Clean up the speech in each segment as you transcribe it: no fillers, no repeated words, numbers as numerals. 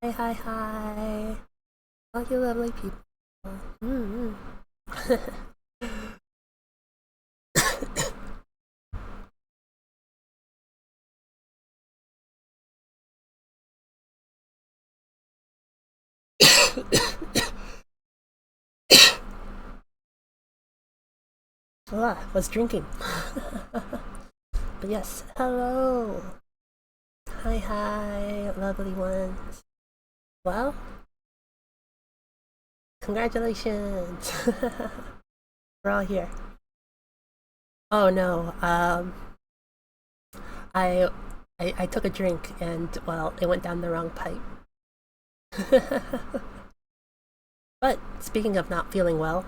Hi, hi, hi. All you lovely people. Mm-hmm. I was drinking. But yes, hello. Hi, hi, lovely ones. Well, congratulations. We're all here. Oh no, I, I took a drink and, well, it went down the wrong pipe. But speaking of not feeling well,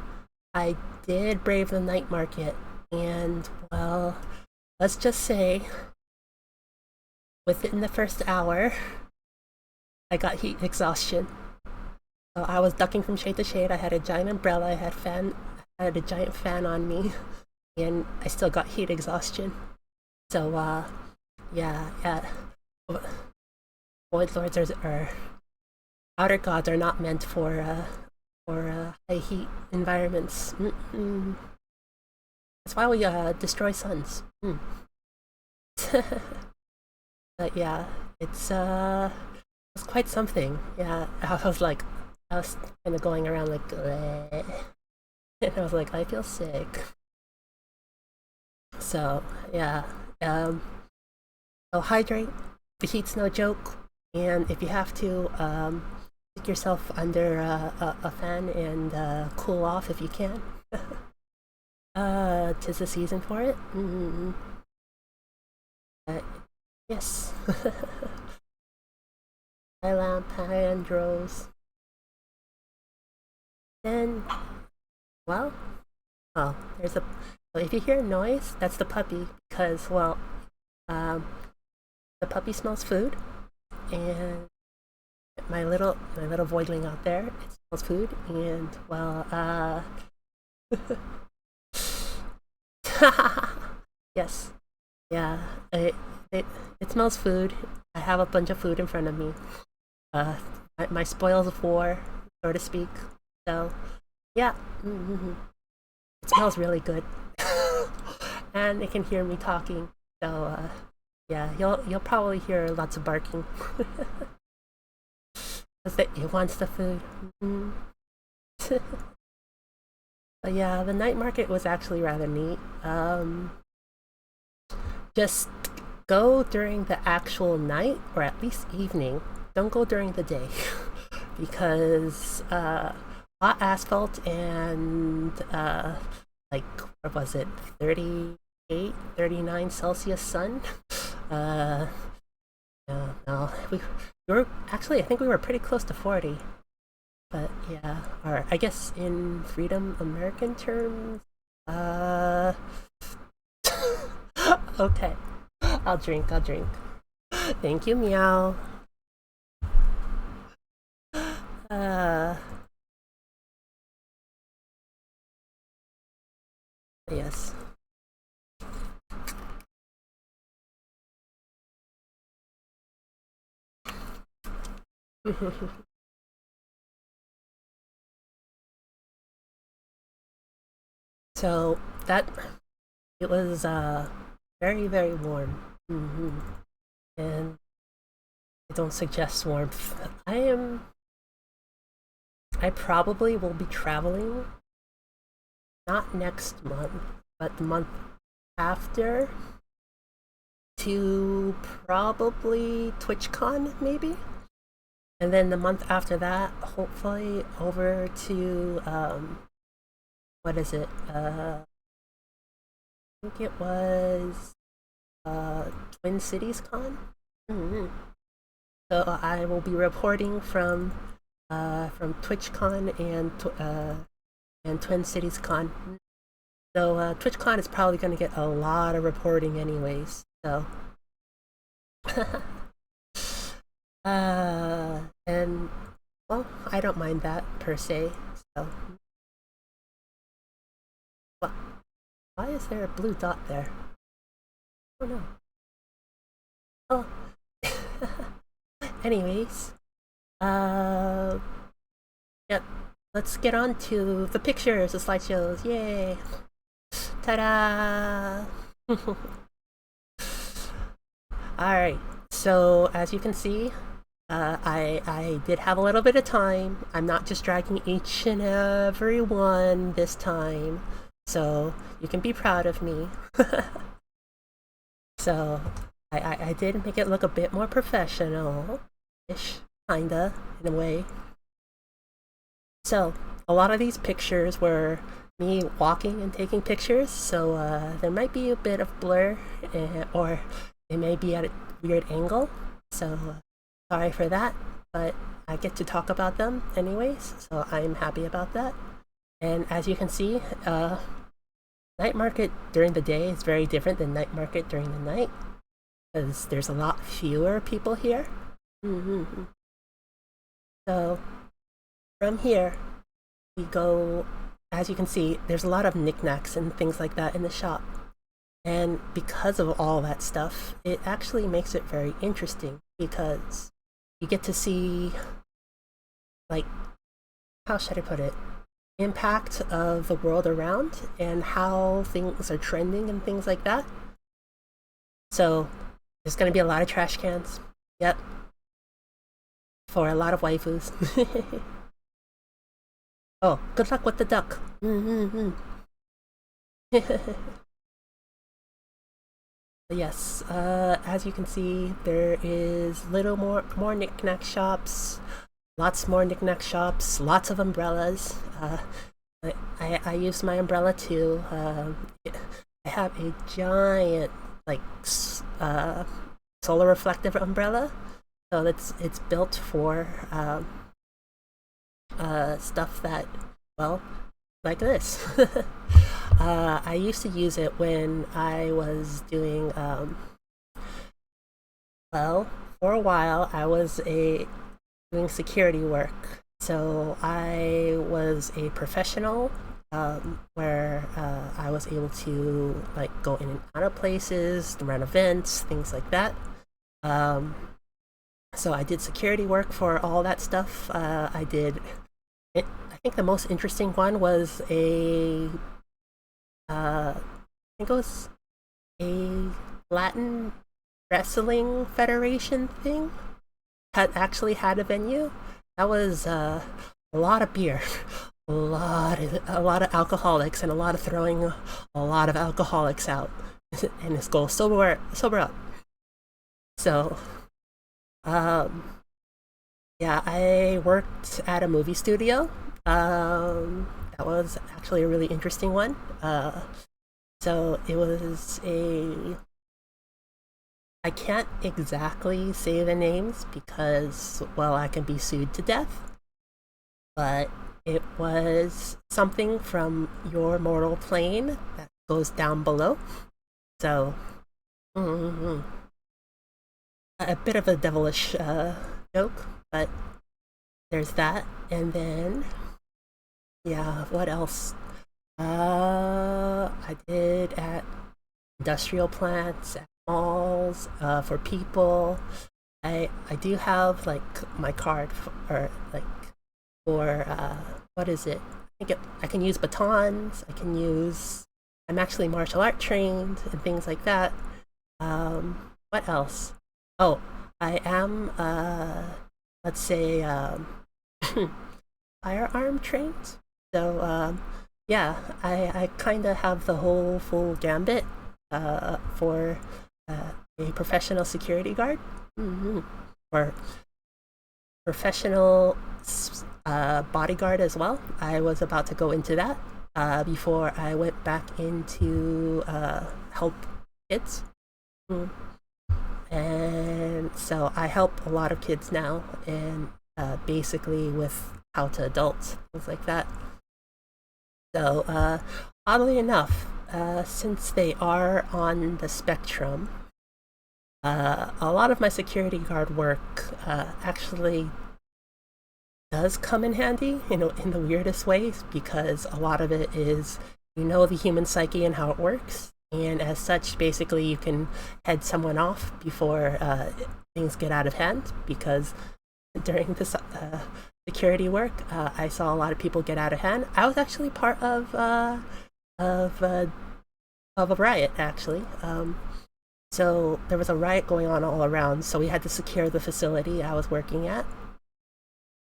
I did brave the night market, and, well, let's just say within the first hour, I got heat exhaustion. So I was ducking from shade to shade. I had a giant umbrella. I had a giant fan on me, and I still got heat exhaustion. So yeah, yeah. Void lords are outer gods are not meant for high heat environments. Mm-mm. That's why we destroy suns. Mm. But yeah, it's quite something. Yeah, I was kind of going around like, bleh. And I was like, I feel sick. So yeah, um, so hydrate. The heat's no joke, and if you have to, stick yourself under a fan and cool off if you can. 'Tis the season for it. Uh, yes. Hi, Lamp. Hi, Andros. Then, well, oh, there's a. Well, if you hear a noise, that's the puppy because, well, um, the puppy smells food, and my little voidling out there, it smells food, and well, yes, yeah, it it smells food. I have a bunch of food in front of me. Uh, my spoils of war, so to speak. So yeah, mm-hmm. It smells really good, and it can hear me talking. So yeah, you'll probably hear lots of barking. Because it wants the food. Mm-hmm. But yeah, the night market was actually rather neat. Just go during the actual night or at least evening. Don't go during the day because hot asphalt and like what was it, 38, 39 Celsius sun. Uh, no, no, we were actually I think we were pretty close to 40. But yeah, or I guess in Freedom American terms, uh, okay. I'll drink, I'll drink. Thank you, meow. Uh, yes. So that it was very very warm. And I don't suggest warmth. I probably will be traveling not next month, but the month after to probably TwitchCon maybe. And then the month after that, hopefully over to what is it? I think it was Twin Cities Con. Mm-hmm. So I will be reporting from TwitchCon and Twin Cities Con. So TwitchCon is probably going to get a lot of reporting anyways. So and well, I don't mind that per se. So why is there a blue dot there? Oh no. Oh. Anyways, Uh, yep. Let's get on to the pictures, the slideshows. Yay! Ta-da! Alright, so as you can see, I did have a little bit of time. I'm not just dragging each and every one this time, so you can be proud of me. So I did make it look a bit more professional-ish, kinda, in a way. So a lot of these pictures were me walking and taking pictures, so there might be a bit of blur, or they may be at a weird angle, so sorry for that, but I get to talk about them anyways, so I'm happy about that. And as you can see, night market during the day is very different than night market during the night, because there's a lot fewer people here. So from here, we go, as you can see, there's a lot of knickknacks and things like that in the shop. And because of all that stuff, it actually makes it very interesting because you get to see, like, how should I put it? Impact of the world around and how things are trending and things like that. So there's going to be a lot of trash cans. Yep. For a lot of waifus. Oh, good luck with the duck. Yes, as you can see, there is little more knick-knack shops, lots more knick-knack shops, lots of umbrellas. I use my umbrella too. I have a giant, like, solar reflective umbrella, so it's built for stuff that, well, like this. I used to use it when I was doing, well, for a while I was doing security work. So I was a professional, where I was able to, like, go in and out of places, run events, things like that. So I did security work for all that stuff. I think the most interesting one was I think it was a Latin Wrestling Federation thing actually had a venue. That was a lot of beer, a lot of alcoholics, and a lot of throwing a lot of alcoholics out. And his goal, sober up. So, yeah, I worked at a movie studio. That was actually a really interesting one. So it was I can't exactly say the names because, well, I can be sued to death. But it was something from your mortal plane that goes down below. So, a bit of a devilish joke, but there's that. And then, yeah, what else? I did at industrial plants, at malls, for people. I do have, like, my card or, like, for what is it? I can use batons. I'm actually martial art trained and things like that. What else? Oh, I am let's say firearm trained. So yeah, I kind of have the whole full gambit for a professional security guard, or professional bodyguard as well. I was about to go into that before I went back into help kids. And so I help a lot of kids now, and basically with how to adults, things like that. So oddly enough, since they are on the spectrum, a lot of my security guard work actually does come in handy, in the weirdest ways, because a lot of it is, the human psyche and how it works. And as such, basically, you can head someone off before things get out of hand, because during this security work. I saw a lot of people get out of hand. I was actually part of uh, of a riot actually. So there was a riot going on all around. So we had to secure the facility I was working at,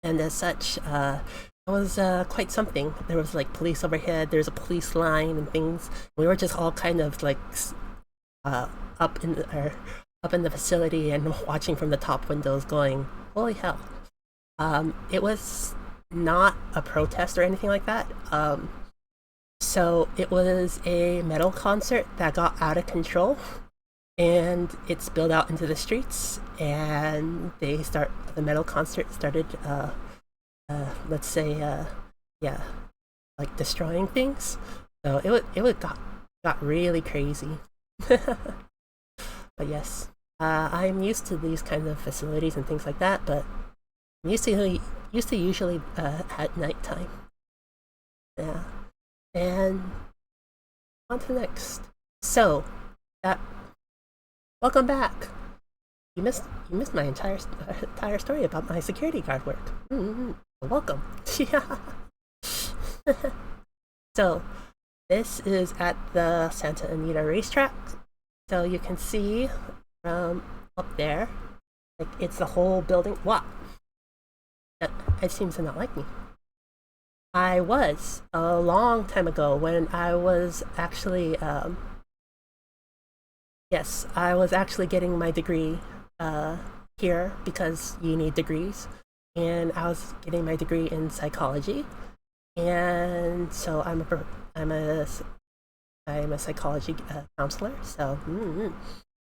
and as such, it was quite something. There was like police overhead. There's a police line and things. We were just all kind of like uh, up in up in the facility and watching from the top windows, going, "Holy hell!" It was not a protest or anything like that. So it was a metal concert that got out of control, and it spilled out into the streets. And the metal concert started, let's say, yeah, like destroying things. So it got really crazy. But yes, I'm used to these kinds of facilities and things like that. But I'm used to usually at nighttime. Yeah, and on to next. So that welcome back. You missed my entire story about my security guard work. Mm-hmm. Welcome. Yeah. So this is at the Santa Anita racetrack. So you can see from up there, like it's the whole building. What? It seems to not like me. I was a long time ago when I was actually, yes, I was actually getting my degree here because you need degrees, and I was getting my degree in psychology, and so I'm a psychology counselor. So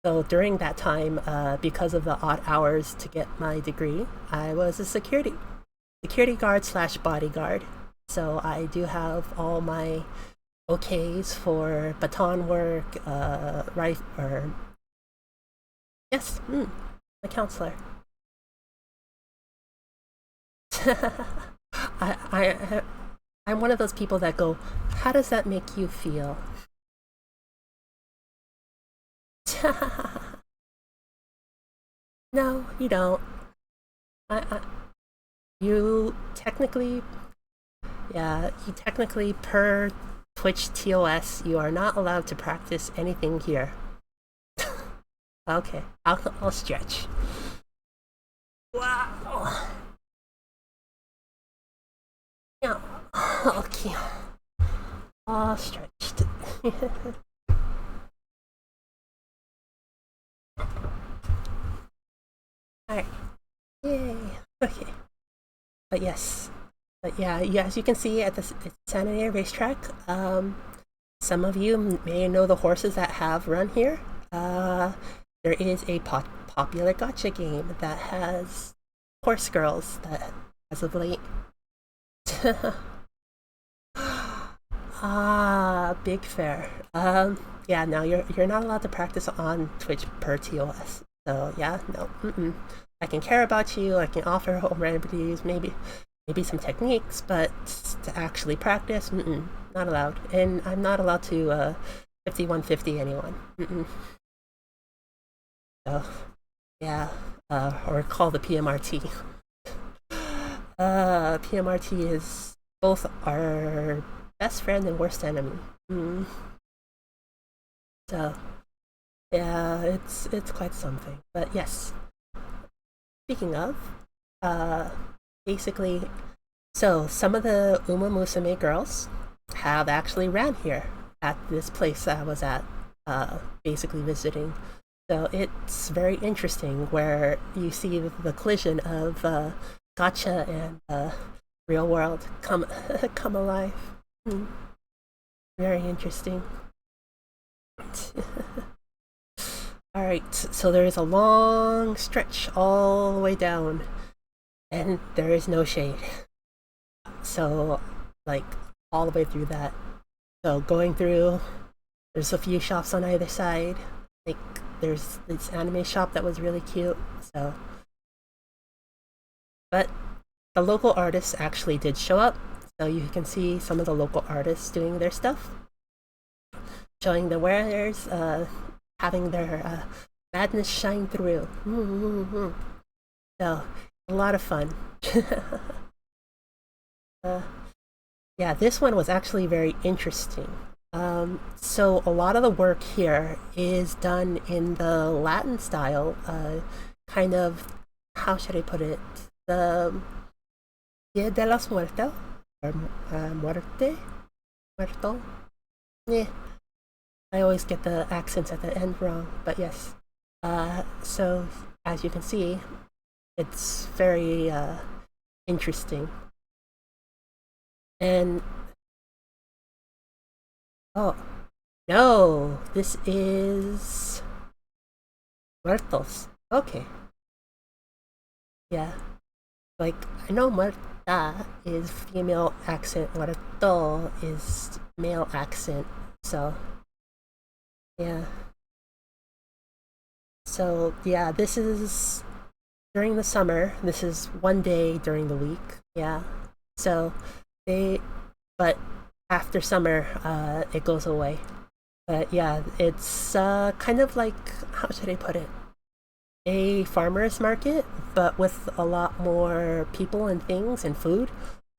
so during that time, because of the odd hours to get my degree, I was a security guard slash bodyguard. So I do have all my OKs for baton work, right? Or yes, a counselor. I I'm one of those people that go, how does that make you feel? No, you don't. I you technically, yeah, you technically per Twitch TOS, you are not allowed to practice anything here. Okay, I'll stretch. Wow. Yeah. Okay. All stretched. Alright. Yay. Okay. But yes. But yeah, as you can see at the San Antonio racetrack, some of you may know the horses that have run here. There is a popular gotcha game that has horse girls that as of late. Ah, big fair. Yeah, no, you're not allowed to practice on Twitch per TOS. So yeah, no, I can care about you. I can offer home remedies, maybe some techniques, but to actually practice, not allowed. And I'm not allowed to 5150 anyone. So yeah, or call the PMRT. PMRT is both our best friend and worst enemy. So yeah, it's quite something. But yes, speaking of, basically, so some of the Uma Musume girls have actually ran here at this place I was at, basically visiting. So it's very interesting where you see the collision of gotcha and real world come come alive. Very interesting. All right, so there is a long stretch all the way down, and there is no shade. So, like, all the way through that. So going through, there's a few shops on either side. Like, there's this anime shop that was really cute. So, but the local artists actually did show up. So you can see some of the local artists doing their stuff, showing the wares, having their madness shine through. So A lot of fun. uh, yeah, this one was actually very interesting. So a lot of the work here is done in the Latin style, kind of, how should I put it? The Dia de los Muertos, or Muerte, Muerto. Yeah, I always get the accents at the end wrong, but yes. So as you can see, it's very interesting. And oh no, this is Muertos. Okay, yeah. Like I know Muerta is female accent, Muerto is male accent. So yeah. So yeah, this is during the summer. This is one day during the week. Yeah. So they, but after summer, it goes away. But yeah, it's kind of like, how should I put it? A farmer's market, but with a lot more people and things and food.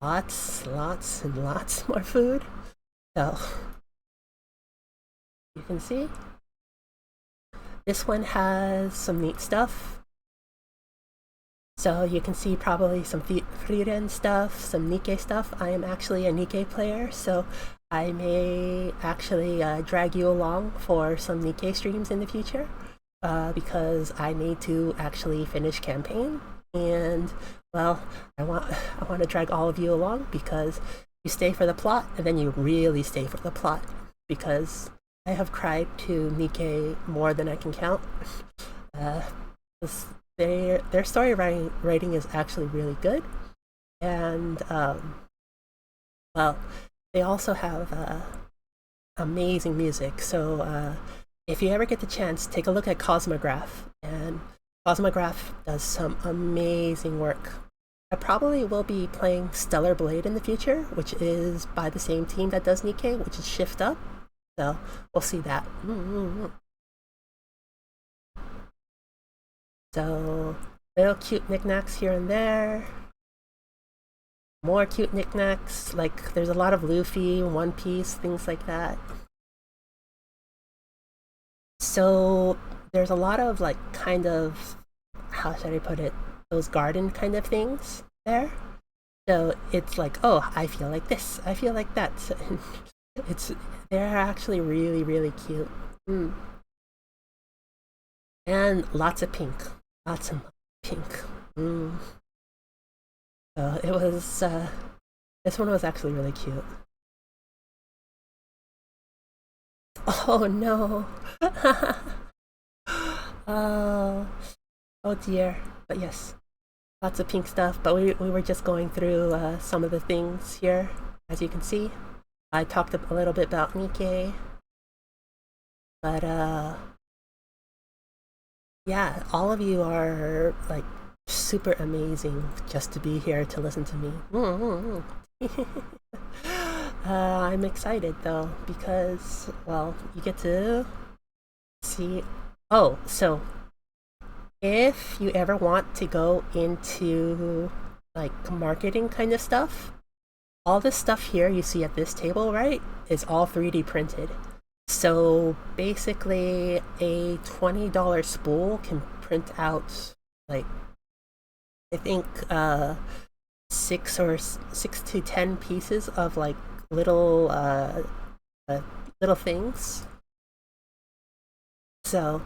Lots and lots more food. So you can see this one has some neat stuff. So you can see probably some Frieren stuff, some Nikkei stuff. I am actually a Nikkei player, so I may actually drag you along for some Nikkei streams in the future, because I need to actually finish campaign. And well, I want to drag all of you along because you stay for the plot, and then you really stay for the plot, because I have cried to Nikkei more than I can count. Uh, their story writing is actually really good, and well, they also have amazing music. So if you ever get the chance, take a look at Cosmograph, and Cosmograph does some amazing work. I probably will be playing Stellar Blade in the future, which is by the same team that does Nikkei, which is Shift Up. So we'll see that. So little cute knickknacks here and there. More cute knickknacks, like there's a lot of Luffy, One Piece, things like that. So there's a lot of like kind of, how should I put it, those garden kind of things there. So it's like, oh, I feel like this, I feel like that. It's they're actually really cute. And lots of pink, lots of pink. So it was this one was actually really cute. Oh no. Oh, oh dear. But yes, lots of pink stuff. But we were just going through some of the things here. As you can see, I talked a little bit about Nikkei. But yeah, all of you are like super amazing just to be here to listen to me. I'm excited though because, well, you get to see. Oh, so if you ever want to go into like marketing kind of stuff, all this stuff here you see at this table, right, is all 3D printed. So basically, a $20 spool can print out like, I think 6 to 10 pieces of like uh, little things. So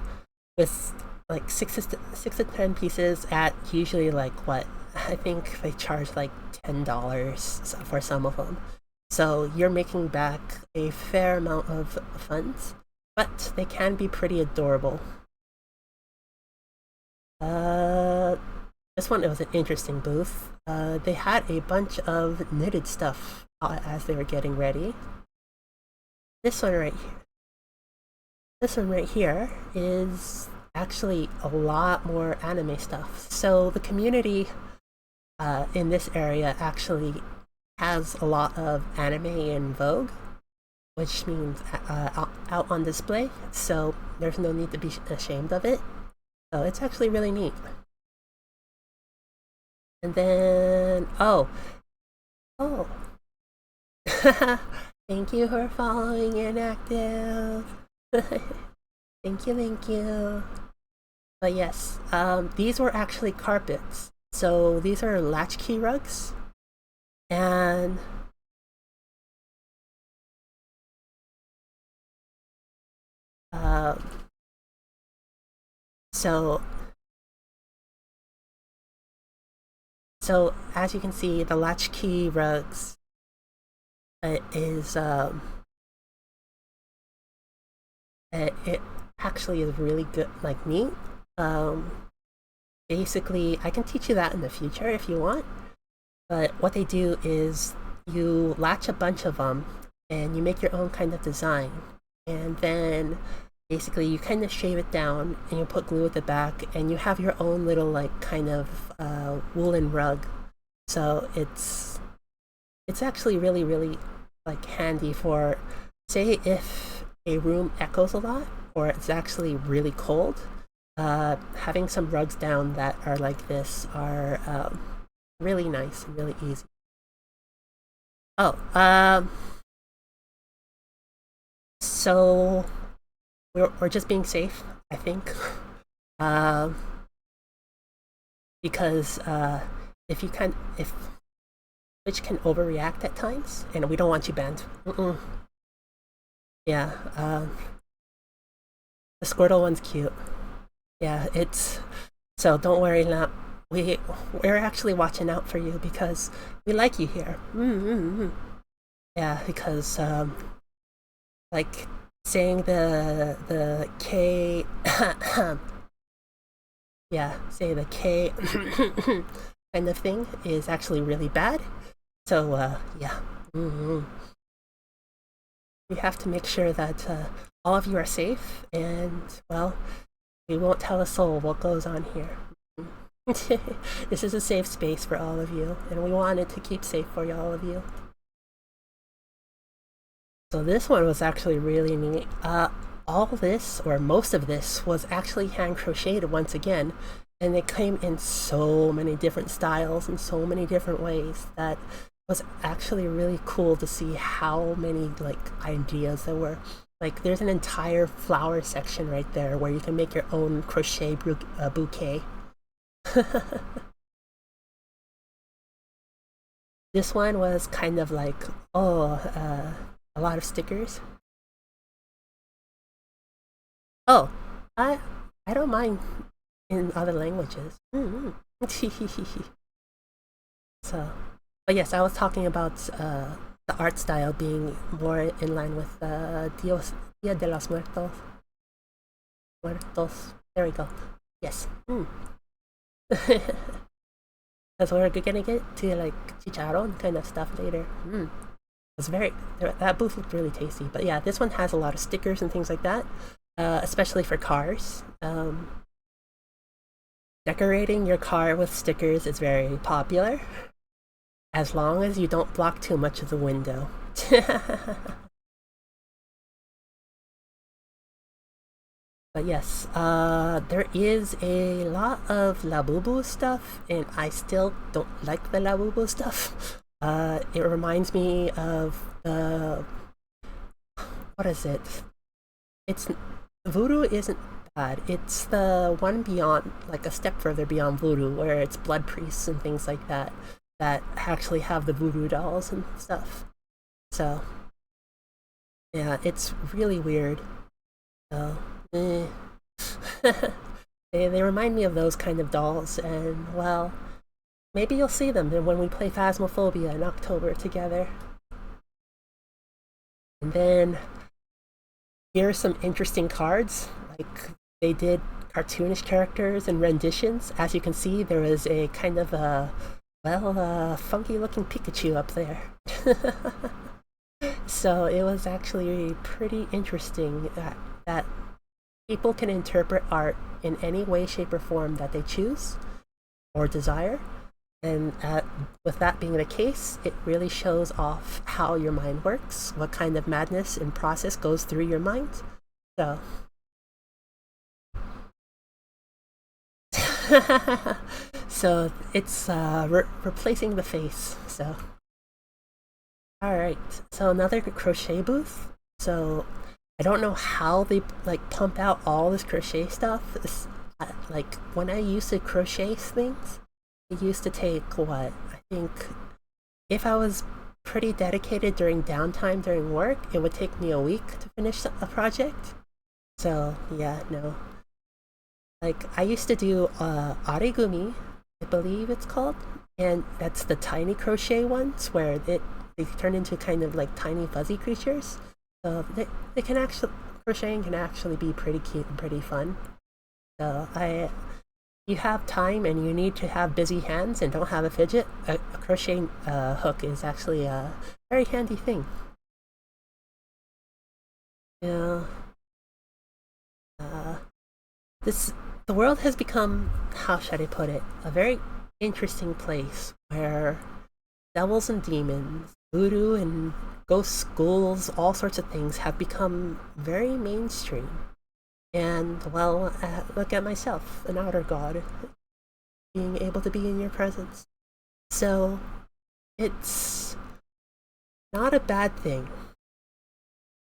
with like 6 to 10 pieces at usually like what, I think they charge like $10 for some of them. So you're making back a fair amount of funds, but they can be pretty adorable. This one, it was an interesting booth. They had a bunch of knitted stuff as they were getting ready. This one right here. This one right here is actually a lot more anime stuff. So the community in this area actually has a lot of anime in vogue, which means out on display. So there's no need to be ashamed of it. So it's actually really neat. And then, oh. Thank you for following Inactive. Thank you. But yes, these were actually carpets. So these are latchkey rugs. And so so as you can see, the latchkey rugs is it actually is really good, like neat. Um, Basically, I can teach you that in the future if you want. But what they do is you latch a bunch of them and you make your own kind of design. And then basically you kind of shave it down and you put glue at the back and you have your own little like kind of woolen rug. So it's actually really like handy for, say, if a room echoes a lot or it's actually really cold. Having some rugs down that are like this are really nice and really easy. Oh, so we're just being safe, I think. um, because if Twitch can overreact at times, and we don't want you banned. Yeah, the Squirtle one's cute. Yeah, it's so don't worry, Lamp. We're actually watching out for you because we like you here. Yeah, because like saying the K, yeah, say the K kind of thing is actually really bad. So yeah, we have to make sure that all of you are safe, and well, we won't tell a soul what goes on here. This is a safe space for all of you, and we wanted to keep safe for all of you. So this one was actually really neat. All this, or most of this, was actually hand crocheted once again, and it came in so many different styles and so many different ways that was actually really cool to see how many like ideas there were. Like there's an entire flower section right there where you can make your own crochet bouquet. This one was kind of like, a lot of stickers. Oh, I I don't mind in other languages. So, but yes, I was talking about the art style being more in line with Dia de los Muertos. Muertos. There we go. Yes. Because we're gonna get to like chicharron kind of stuff later. It's very that booth looked really tasty. But yeah, this one has a lot of stickers and things like that, especially for cars. Decorating your car with stickers is very popular, as long as you don't block too much of the window. But yes, there is a lot of Labubu stuff, and I still don't like the Labubu stuff. It reminds me of the what is it? It's Voodoo isn't bad. It's the one beyond, like a step further beyond Voodoo, where it's blood priests and things like that that actually have the Voodoo dolls and stuff. So yeah, it's really weird. So eh. They remind me of those kind of dolls, and well, maybe you'll see them when we play Phasmophobia in October together. And then here are some interesting cards. Like they did cartoonish characters and renditions. As you can see, there is a kind of a funky looking Pikachu up there. So it was actually pretty interesting that people can interpret art in any way, shape, or form that they choose or desire. And with that being the case, it really shows off how your mind works, what kind of madness and process goes through your mind. So, So it's replacing the face. So all right. So another crochet booth. So I don't know how they like pump out all this crochet stuff. Like when I used to crochet things, it used to take what I think if I was pretty dedicated during downtime during work, it would take me a week to finish a project. So yeah, no. Like I used to do origami, I believe it's called, and that's the tiny crochet ones where they turn into kind of like tiny fuzzy creatures. So they can actually crocheting can actually be pretty cute and pretty fun. So I you have time and you need to have busy hands and don't have a fidget, a crochet hook is actually a very handy thing. Yeah. Uh, this the world has become, how should I put it, a very interesting place where devils and demons, voodoo and ghost schools, all sorts of things have become very mainstream. And well, look at myself, an outer god, being able to be in your presence. So it's not a bad thing,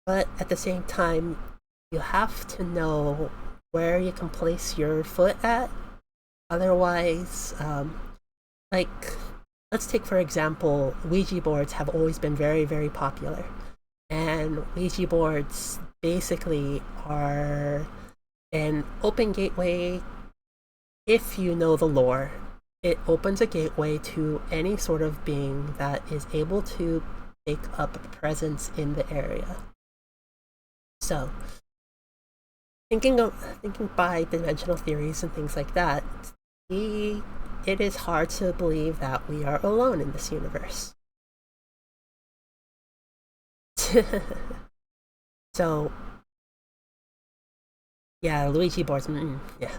but at the same time, you have to know where you can place your foot at. Otherwise, like, let's take for example, Ouija boards have always been very, very popular. And Ouija boards basically are an open gateway if you know the lore. It opens a gateway to any sort of being that is able to take up a presence in the area. So, thinking by dimensional theories and things like that, it is hard to believe that we are alone in this universe. So, yeah, Luigi boards, yeah.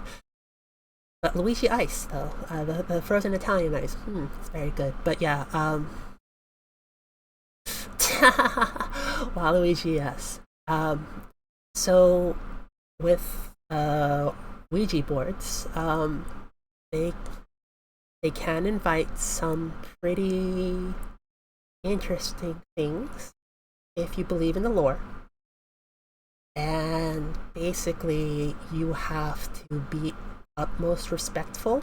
But Luigi ice, though, the frozen Italian ice, it's very good. But yeah, Waluigi, yes. So with Ouija boards, they they can invite some pretty interesting things if you believe in the lore. And basically, you have to be utmost respectful.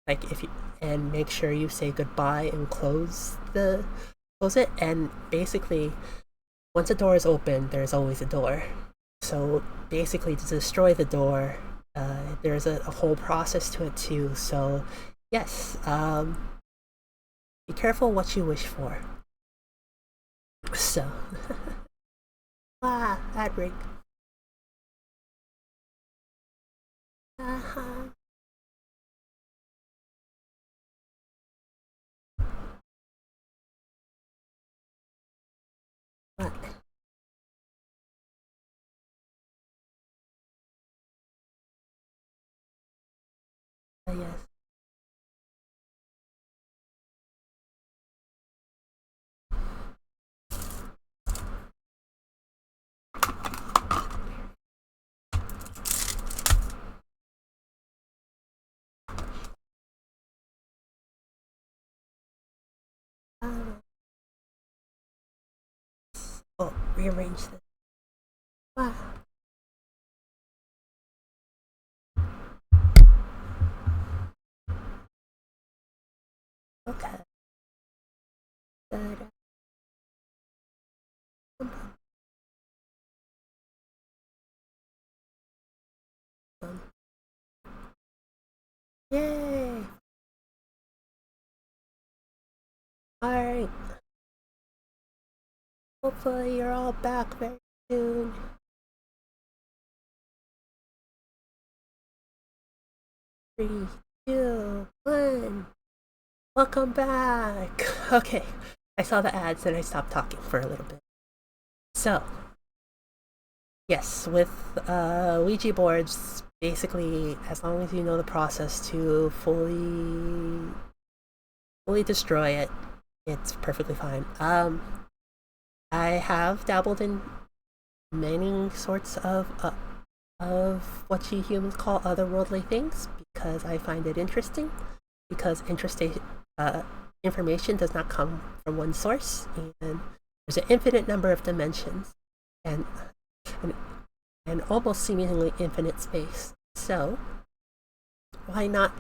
Like if you and make sure you say goodbye and close it. And basically, once a door is open, there's always a door. So basically, to destroy the door, there's a whole process to it too. So yes, be careful what you wish for. So, ad break. Uh-huh. What? Yes. Uh, oh, rearrange this. Ah. Okay. Good. Yay! Alright. Hopefully you're all back very soon. 3, 2, 1. Welcome back! Okay. I saw the ads and I stopped talking for a little bit. So, yes, with Ouija boards, basically, as long as you know the process to fully destroy it, it's perfectly fine. I have dabbled in many sorts of what you humans call otherworldly things because I find it interesting. because interstate information does not come from one source, and there's an infinite number of dimensions, and and, and almost seemingly infinite space. So why not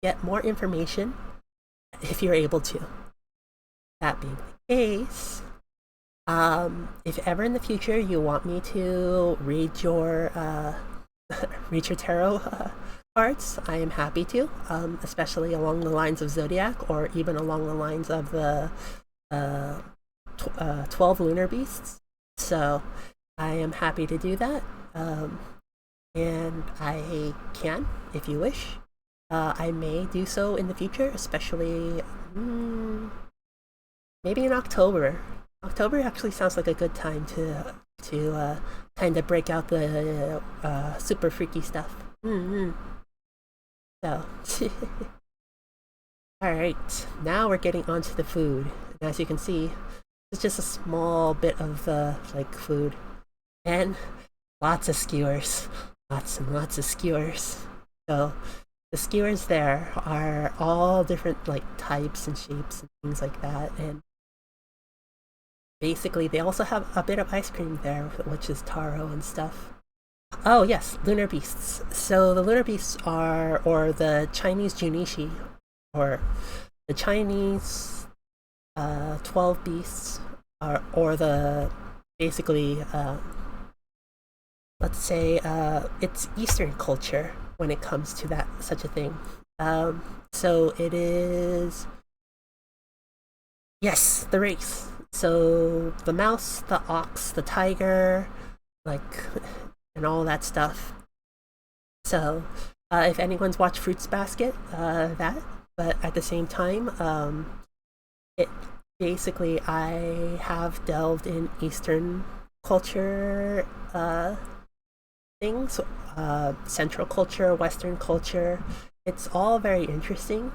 get more information if you're able to? That being the case, if ever in the future you want me to read your read your tarot cards, I am happy to, especially along the lines of zodiac, or even along the lines of the 12 lunar beasts. So I am happy to do that, and I can, if you wish. I may do so in the future, especially maybe in October. October actually sounds like a good time to kind of break out the super freaky stuff. So, all right, now we're getting onto the food. And as you can see, it's just a small bit of like food, and lots of skewers, lots and lots of skewers. So the skewers there are all different like types and shapes and things like that, and basically they also have a bit of ice cream there, which is taro and stuff. Oh yes, lunar beasts. So the lunar beasts are, or the Chinese Junichi, or the Chinese 12 beasts, are, or the basically let's say it's Eastern culture when it comes to that such a thing. So it is, yes, the race. So the mouse, the ox, the tiger, like, and all that stuff. So if anyone's watched Fruits Basket, that, but at the same time, it basically, I have delved in Eastern culture things, Central culture, Western culture. It's all very interesting.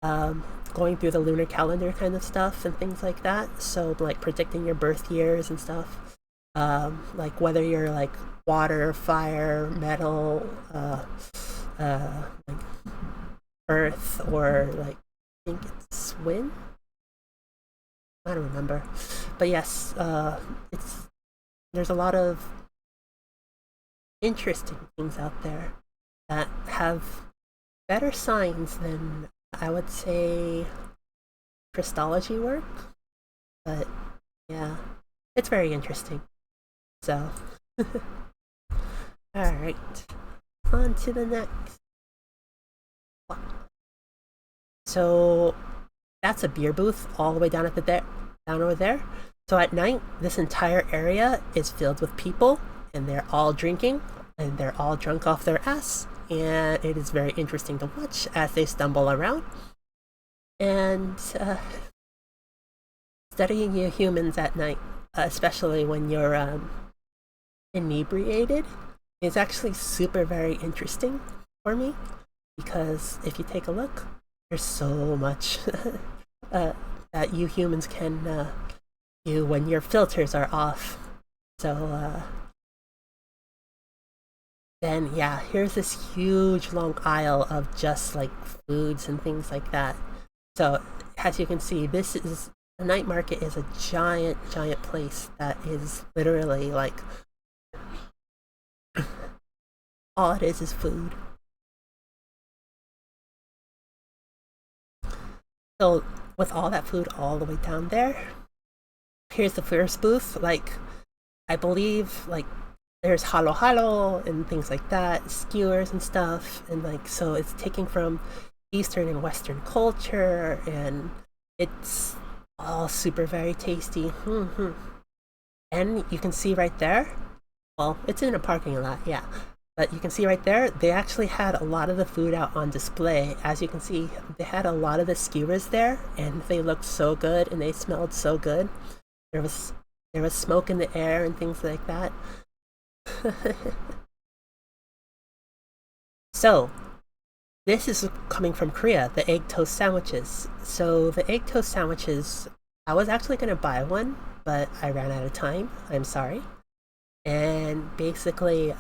Going through the lunar calendar kind of stuff and things like that. So like predicting your birth years and stuff. Like whether you're like water, fire, metal, like earth, or like I think it's wind. I don't remember, but yes, it's there's a lot of interesting things out there that have better signs than, I would say, Christology work. But yeah, it's very interesting. So, all right, on to the next. So that's a beer booth all the way down down over there. So at night, this entire area is filled with people, and they're all drinking, and they're all drunk off their ass, and it is very interesting to watch as they stumble around. And studying you humans at night, especially when you're inebriated, is actually super very interesting for me, because if you take a look, there's so much that you humans can do when your filters are off. So then yeah, here's this huge long aisle of just like foods and things like that. So as you can see, this is, the night market is a giant place that is literally like all it is food. So with all that food all the way down there, here's the first booth. Like I believe like there's halo halo and things like that, skewers and stuff, and like so it's taking from Eastern and Western culture, and it's all super very tasty. And you can see right there, well, it's in a parking lot, yeah, but you can see right there, they actually had a lot of the food out on display. As you can see, they had a lot of the skewers there, and they looked so good, and they smelled so good. There was smoke in the air and things like that. So this is coming from Korea, the egg toast sandwiches. So the egg toast sandwiches, I was actually going to buy one, but I ran out of time. I'm sorry. And basically,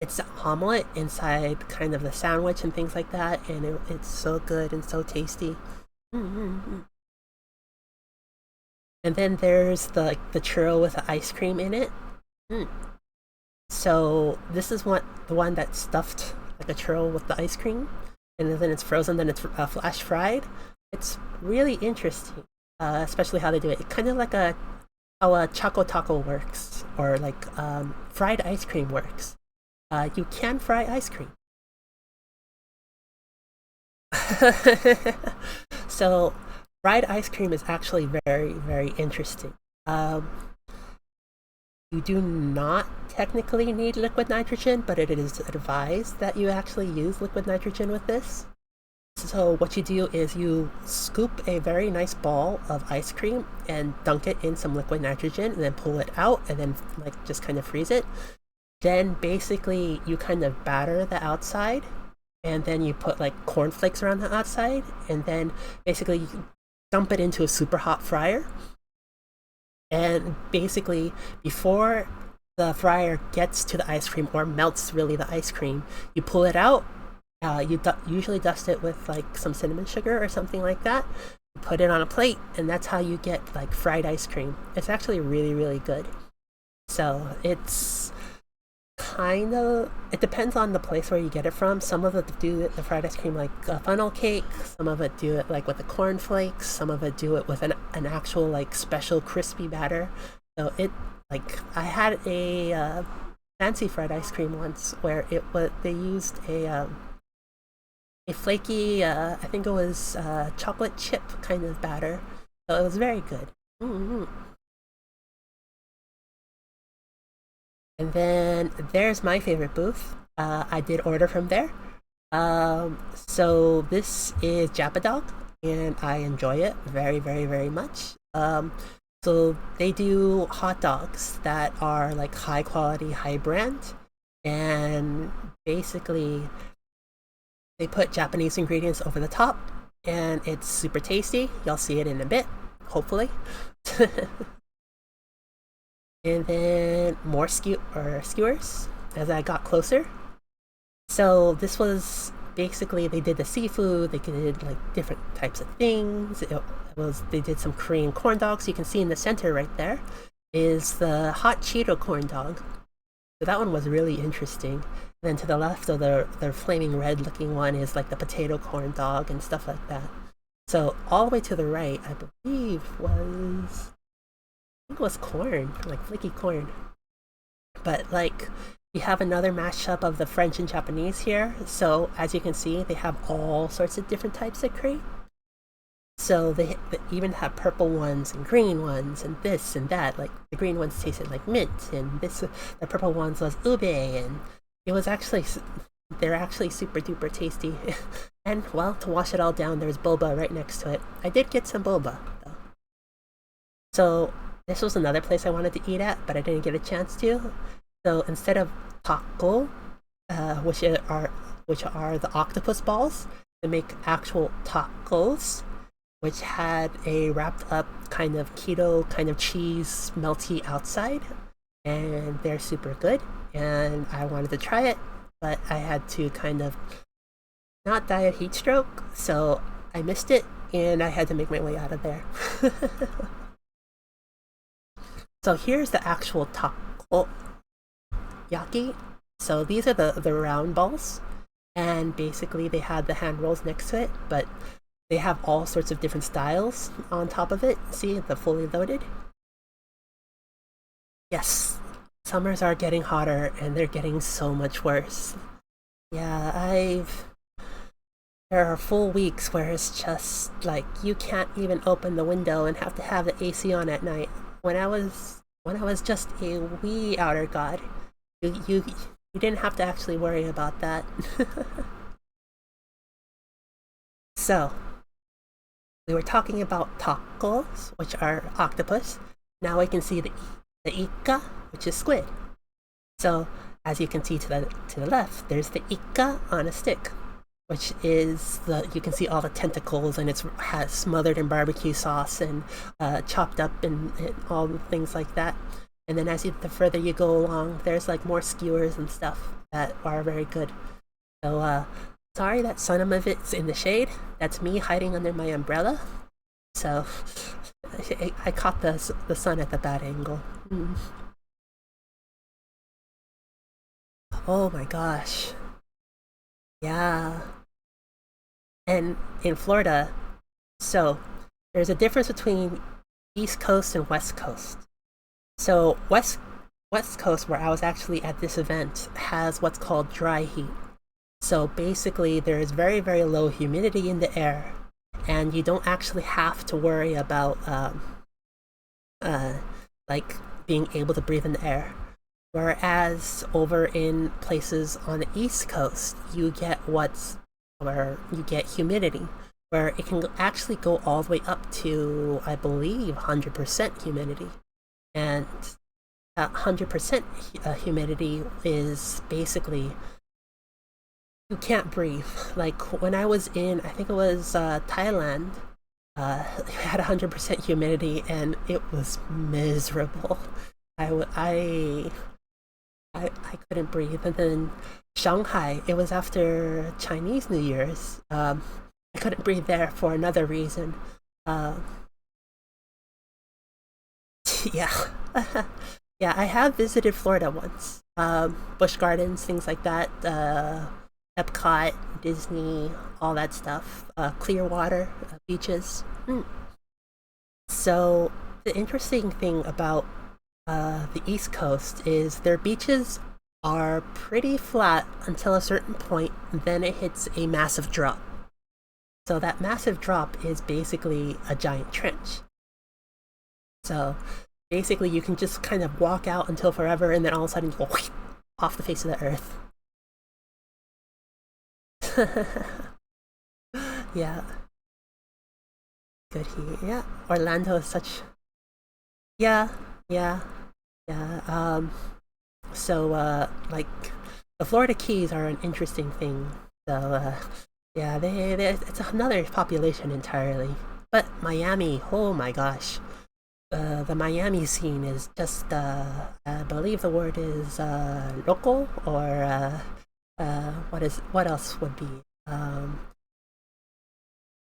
it's an omelet inside kind of the sandwich and things like that, and it's so good and so tasty. Mm-hmm. And then there's the churro with the ice cream in it. Mm. So this is the one that's stuffed like a churro with the ice cream, and then it's frozen. Then it's flash fried. It's really interesting, especially how they do it. It's kind of like how a choco taco works, or like fried ice cream works. You can fry ice cream. So fried ice cream is actually very, very interesting. Um, you do not technically need liquid nitrogen, but it is advised that you actually use liquid nitrogen with this. So what you do is you scoop a very nice ball of ice cream and dunk it in some liquid nitrogen and then pull it out and then like just kind of freeze it. Then basically you kind of batter the outside and then you put like cornflakes around the outside and then basically you dump it into a super hot fryer. And basically before the fryer gets to the ice cream or melts really the ice cream, you pull it out. You usually dust it with like some cinnamon sugar or something like that. You put it on a plate, and that's how you get like fried ice cream. It's actually really, really good. So it's it depends on the place where you get it from. Some of it do the fried ice cream like a funnel cake. Some of it do it like with the cornflakes. Some of it do it with an actual like special crispy batter. So it like I had a fancy fried ice cream once where they used a flaky, I think it was chocolate chip kind of batter. So it was very good. Mm-hmm. And then there's my favorite booth. I did order from there. So this is Japadog, and I enjoy it very, very, very much. So they do hot dogs that are like high quality, high brand, and basically they put Japanese ingredients over the top, and it's super tasty. You'll see it in a bit, hopefully. And then more skewers as I got closer. So this was basically they did the seafood. They did like different types of things. They did some Korean corn dogs. You can see in the center right there is the hot Cheeto corn dog. So that one was really interesting. And then to the left of the flaming red looking one is like the potato corn dog and stuff like that. So all the way to the right, I believe I think it was corn, like flaky corn. But like you have another mashup of the French and Japanese here. So as you can see, they have all sorts of different types of curry. So they even have purple ones and green ones and this and that. Like the green ones tasted like mint, and the purple ones was ube, and it was they're actually super duper tasty. And well, to wash it all down, there's boba right next to it. I did get some boba though. So this was another place I wanted to eat at, but I didn't get a chance to. So instead of taco, which are the octopus balls, they make actual tacos, which had a wrapped up kind of keto kind of cheese melty outside, and they're super good. And I wanted to try it, but I had to kind of not die of heat stroke, so I missed it, and I had to make my way out of there. So here's the actual takoyaki. So these are the round balls, and basically they had the hand rolls next to it, but they have all sorts of different styles on top of it. See, the fully loaded. Yes, summers are getting hotter, and they're getting so much worse. Yeah, there are full weeks where it's just like you can't even open the window and have to have the AC on at night. When I was just a wee outer god, you didn't have to actually worry about that. So we were talking about tacos, which are octopus. Now we can see the ika, which is squid. So as you can see to the left, there's the ika on a stick, which is you can see all the tentacles, and has smothered in barbecue sauce and chopped up and all the things like that. And then the further you go along, there's like more skewers and stuff that are very good. So, sorry that some of it's in the shade. That's me hiding under my umbrella. So, I caught the sun at the bad angle. Mm. Oh my gosh. Yeah. And in Florida, so there's a difference between East Coast and West Coast. So West Coast, where I was actually at this event, has what's called dry heat. So basically, there is very, very low humidity in the air, and you don't actually have to worry about uh, like being able to breathe in the air. Whereas over in places on the East Coast, you get where you get humidity, where it can actually go all the way up to, I believe, 100% humidity. And 100% humidity is basically you can't breathe. Like when I was in, I think it was Thailand, it had 100% humidity and it was miserable. I couldn't breathe. And then Shanghai, it was after Chinese New Year's. I couldn't breathe there for another reason. Uh, yeah. Yeah, I have visited Florida once. Busch Gardens, things like that. Epcot, Disney, all that stuff. Clearwater, beaches. Mm. So the interesting thing about the East Coast is their beaches are pretty flat until a certain point, then it hits a massive drop. So that massive drop is basically a giant trench. So basically, you can just kind of walk out until forever, and then all of a sudden you go off the face of the earth. Yeah, good heat. Yeah, Orlando is such. Yeah, yeah, yeah. So like the Florida Keys are an interesting thing. So yeah, they it's another population entirely. But Miami, oh my gosh, the Miami scene is just I believe the word is local or what else would be um,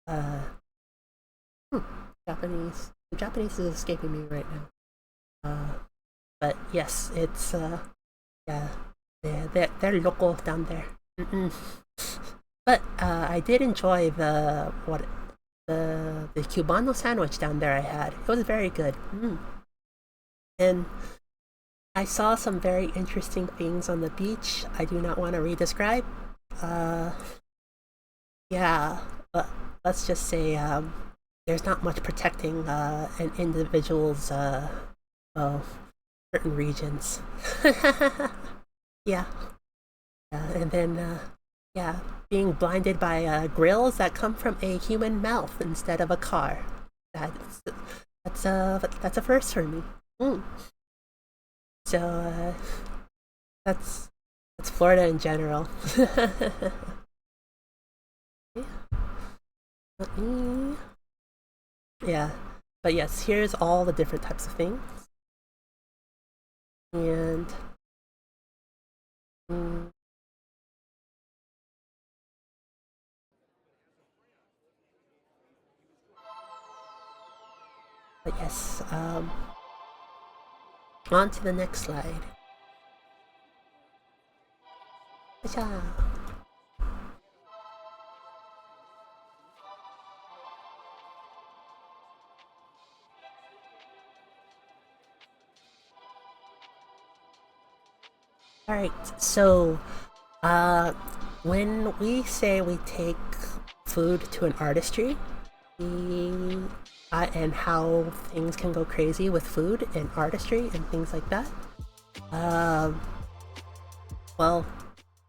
uh, hmm, Japanese. The Japanese is escaping me right now. But yes, it's yeah, they're local down there. Mm-mm. But I did enjoy the Cubano sandwich down there I had. It was very good. Mm. And I saw some very interesting things on the beach. I do not want to re-describe. Uh, yeah, but let's just say there's not much protecting an individual's well, certain regions. Yeah, and then yeah, being blinded by grills that come from a human mouth instead of a car. That's that's a first for me. Mm. So that's that's Florida in general. Yeah, let me- yeah, but yes, here's all the different types of things, and mm, but yes, on to the next slide. Cha. All right, so uh, when we say we take food to an artistry, we and how things can go crazy with food and artistry and things like that. Um, well,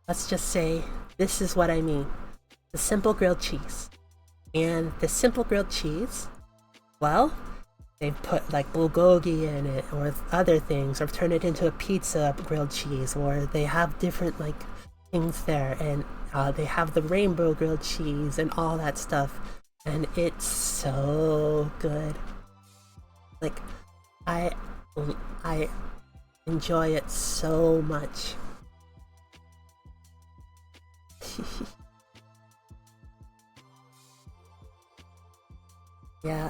let's just say this is what I mean: the simple grilled cheese. And the simple grilled cheese, well, they put like bulgogi in it or other things, or turn it into a pizza grilled cheese, or they have different like things there, and they have the rainbow grilled cheese and all that stuff, and it's so good. Like I I enjoy it so much. Yeah.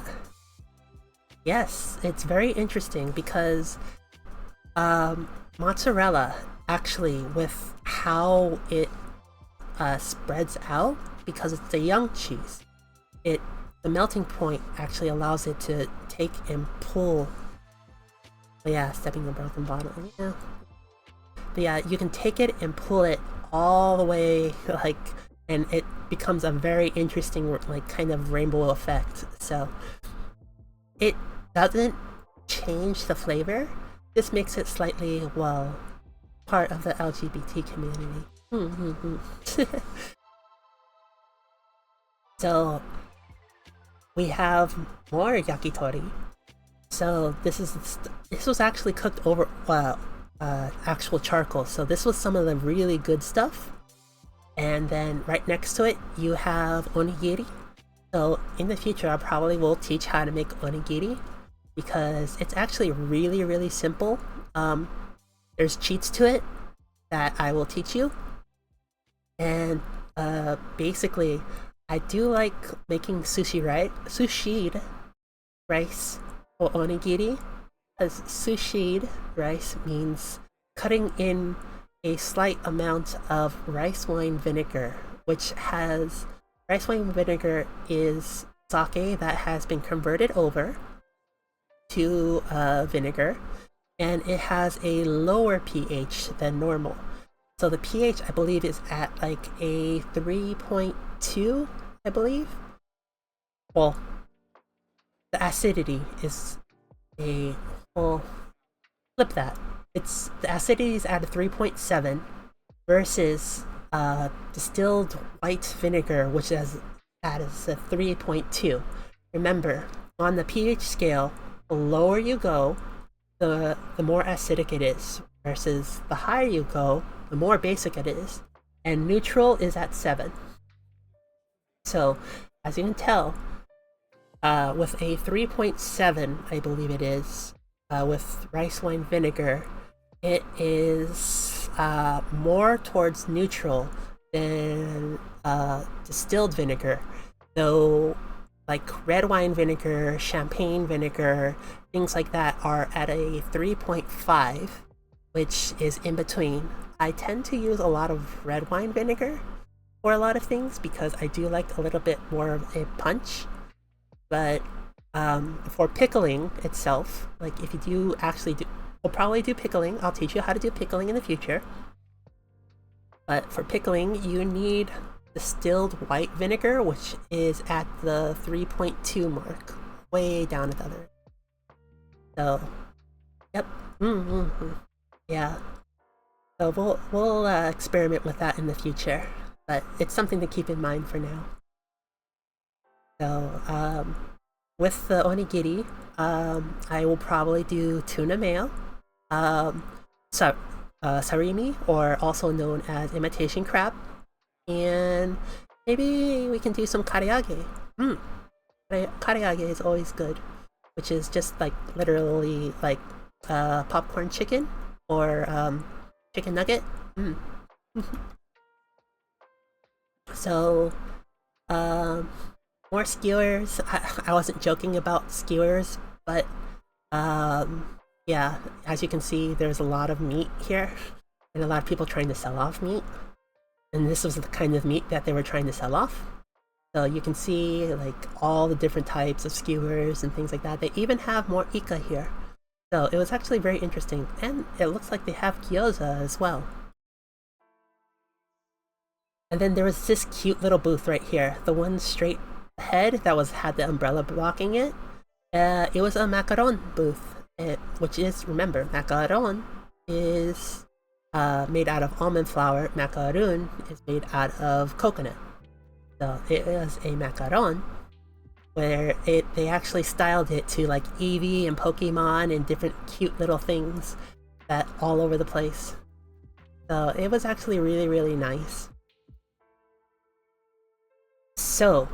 Yes, it's very interesting because mozzarella actually, with how it spreads out, because it's a young cheese, it the melting point actually allows it to take and pull. But yeah, stepping the broken bottle. Yeah. But yeah, you can take it and pull it all the way, like, and it becomes a very interesting, like, kind of rainbow effect. So it doesn't change the flavor. This makes it slightly, well, part of the LGBT community. So we have more yakitori. So this was actually cooked over actual charcoal. So this was some of the really good stuff. And then right next to it, you have onigiri. So in the future, I probably will teach how to make onigiri because it's actually really, really simple. There's cheats to it that I will teach you. And basically, I do like making sushi'd rice or onigiri, because sushi'd rice means cutting in a slight amount of rice wine vinegar, which has rice wine vinegar is sake that has been converted over to vinegar, and it has a lower pH than normal. So the pH, I believe, is at like a 3.2, I believe. Well, the acidity is well, flip that. The acidity is at a 3.7 versus distilled white vinegar, which is at a 3.2. Remember, on the pH scale, the lower you go, the more acidic it is, versus the higher you go, the more basic it is. And neutral is at 7. So, as you can tell, with a 3.7, I believe it is, with rice wine vinegar, it is more towards neutral than distilled vinegar. Though, like red wine vinegar, champagne vinegar, things like that are at a 3.5, which is in between. I tend to use a lot of red wine vinegar for a lot of things because I do like a little bit more of a punch. But for pickling itself, like if you do actually do, we'll probably do pickling. I'll teach you how to do pickling in the future. But for pickling, you need distilled white vinegar, which is at the 3.2 mark, way down at the other end. So, yep. Yeah. So we'll experiment with that in the future, but it's something to keep in mind for now. So with the onigiri, I will probably do tuna mayo, sarimi, or also known as imitation crab, and maybe we can do some karaage. Karaage is always good, which is just like literally like popcorn chicken or chicken nugget. So, more skewers. I wasn't joking about skewers, but yeah, as you can see, there's a lot of meat here, and a lot of people trying to sell off meat. And this was the kind of meat that they were trying to sell off. So you can see like all the different types of skewers and things like that. They even have more ika here. So it was actually very interesting, and it looks like they have gyoza as well. And then there was this cute little booth right here, the one straight ahead that had the umbrella blocking it. It was a macaron booth, which is, remember, macaron is made out of almond flour. Macaroon is made out of coconut. So it was a macaron where they actually styled it to like Eevee and Pokemon and different cute little things that all over the place. So it was actually really, really nice. So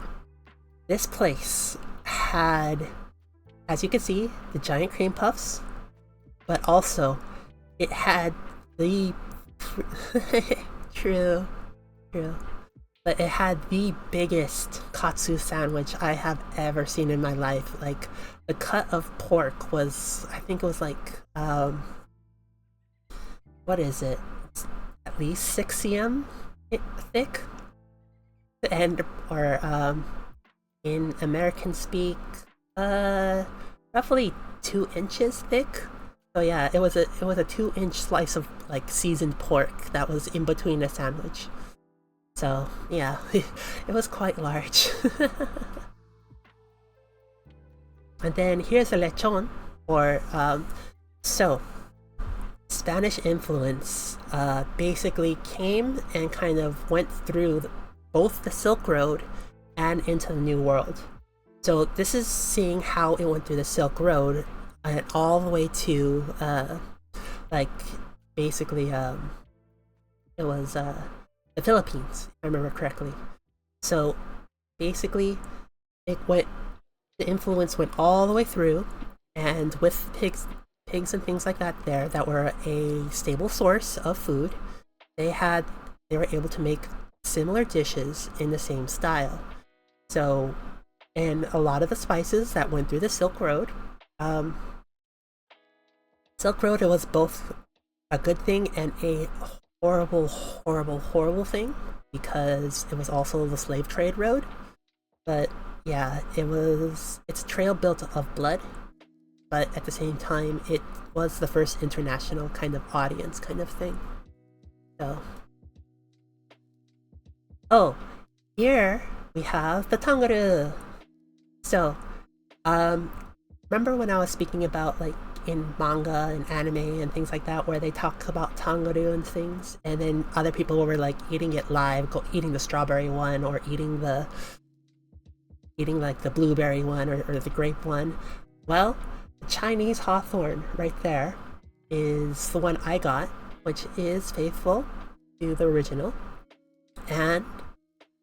this place had, as you can see, the giant cream puffs, but also it had the true. but it had the biggest katsu sandwich I have ever seen in my life. Like the cut of pork was, I think it was like, what is it? It's at least 6 cm thick, and or in American speak, roughly 2 inches thick. So yeah, it was a 2 inch slice of like seasoned pork that was in between the sandwich. So yeah, it was quite large. And then here's a lechon, or so Spanish influence basically came and kind of went through both the Silk Road and into the New World. So this is seeing how it went through the Silk Road and all the way to like basically it was the Philippines, if I remember correctly. So basically, it went. The influence went all the way through, and with pigs and things like that there that were a stable source of food, they had they were able to make similar dishes in the same style. So, and a lot of the spices that went through the um, Silk Road, it was both a good thing and a horrible, horrible, horrible thing because it was also the slave trade road. But yeah, it's a trail built of blood, but at the same time, it was the first international kind of audience kind of thing. So, oh, here we have the tangaru. So, um, remember when I was speaking about like in manga and anime and things like that, where they talk about tangaru and things, and then other people were like eating it live, eating the strawberry one or eating like the blueberry one or the grape one. Well, the Chinese hawthorn right there is the one I got, which is faithful to the original, and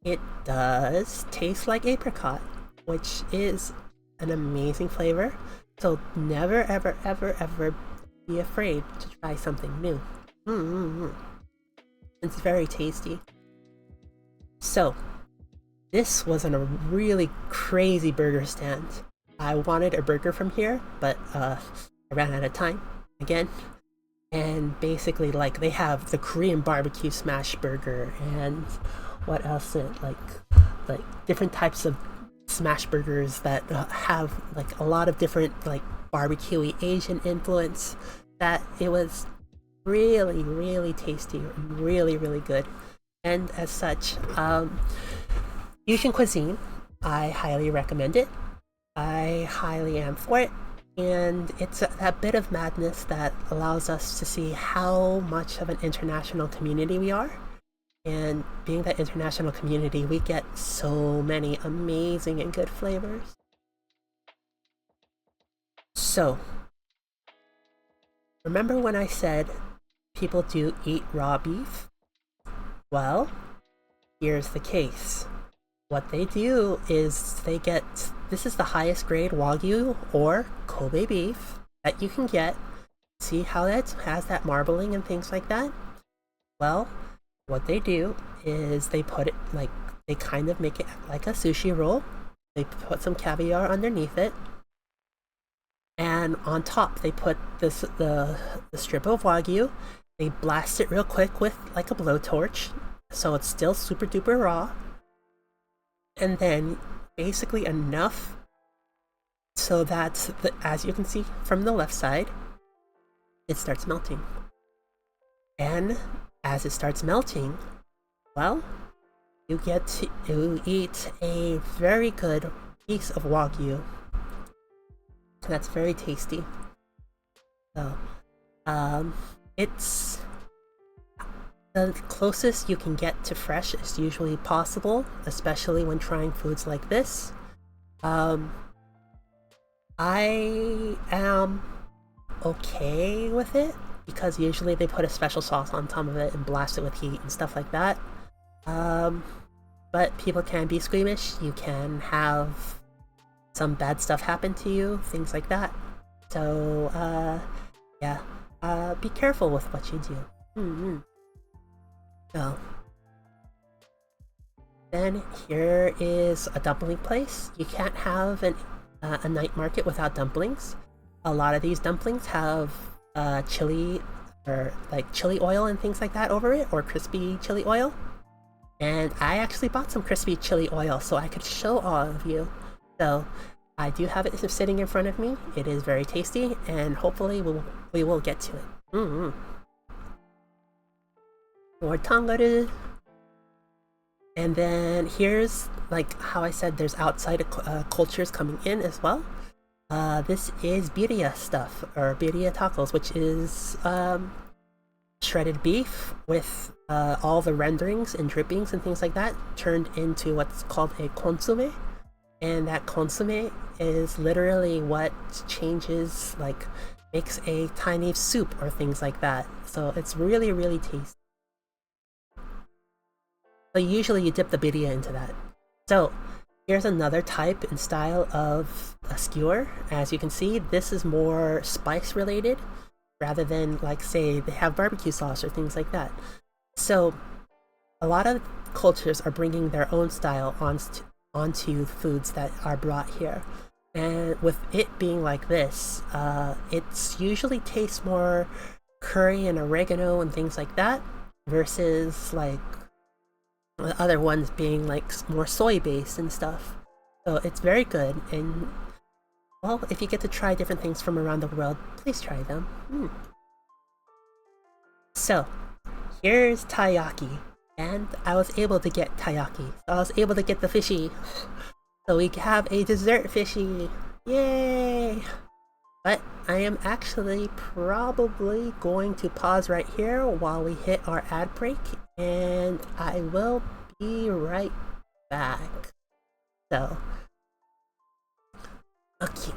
it does taste like apricot, which is an amazing flavor. So never, ever, ever, ever be afraid to try something new. Mm-hmm. It's very tasty. So this wasn't a really crazy burger stand. I wanted a burger from here, but I ran out of time again. And basically, like, they have the Korean barbecue smash burger, and what else? Like different types of smash burgers that have like a lot of different like barbecuey Asian influence. That it was really, really tasty, really, really good. And as such, fusion cuisine, I highly recommend it. I highly am for it. And it's that bit of madness that allows us to see how much of an international community we are. And being that international community, we get so many amazing and good flavors. So, remember when I said people do eat raw beef? Well, here's the case. What they do is this is the highest grade Wagyu or Kobe beef that you can get. See how that has that marbling and things like that? Well, what they do is they put it like, they kind of make it like a sushi roll. They put some caviar underneath it, and on top they put the strip of Wagyu. They blast it real quick with like a blowtorch, so it's still super duper raw. And then basically enough so that as you can see from the left side, it starts melting. And as it starts melting, well, you get to eat a very good piece of Wagyu. That's very tasty. So, it's the closest you can get to fresh is usually possible, especially when trying foods like this. I am okay with it because usually they put a special sauce on top of it and blast it with heat and stuff like that. But people can be squeamish. You can have some bad stuff happen to you, things like that. So, yeah, be careful with what you do. So, Then here is a dumpling place. You can't have a night market without dumplings. A lot of these dumplings have chili or like chili oil and things like that over it, or crispy chili oil. And I actually bought some crispy chili oil so I could show all of you. So I do have it sitting in front of me. It is very tasty, and hopefully we will get to it. More tangaru. And then here's like how I said there's outside cultures coming in as well. This is birria stuff, or birria tacos, which is shredded beef with all the renderings and drippings and things like that turned into what's called a consomme. And that consomme is literally what changes, like, makes a tiny soup or things like that. So it's really, really tasty. So usually you dip the birria into that. So here's another type and style of a skewer. As you can see, this is more spice related rather than, like, say they have barbecue sauce or things like that. So a lot of cultures are bringing their own style onto foods that are brought here. And with it being like this, it's usually tastes more curry and oregano and things like that versus like the other ones being like more soy based and stuff. So it's very good, and well, if you get to try different things from around the world, please try them. So here's taiyaki, and I was able to get taiyaki. So I was able to get the fishy. So we have a dessert fishy. Yay! But I am actually probably going to pause right here while we hit our ad break, and I will be right back. So, okay.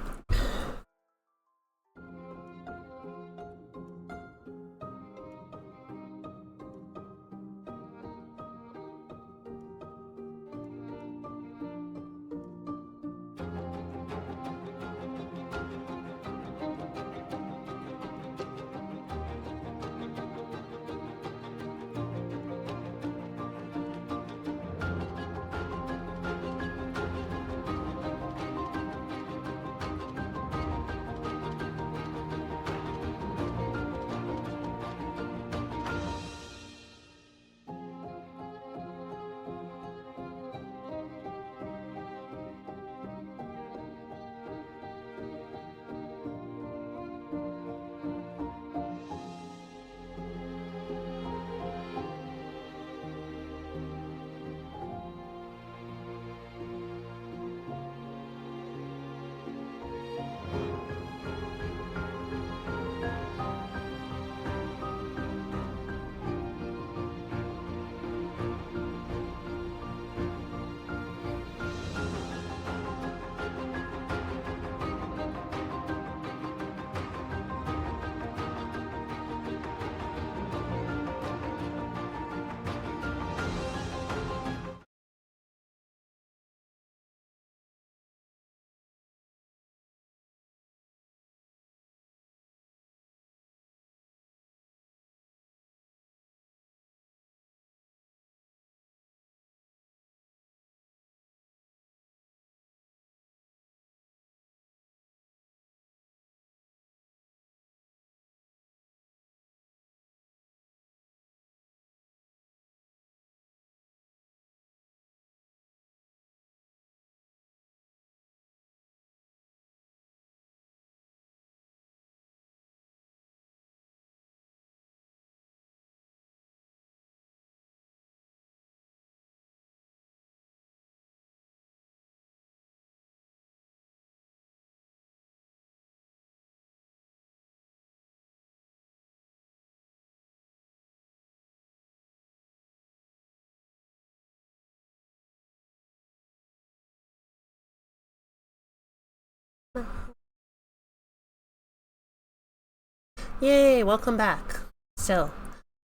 Yay, welcome back. So,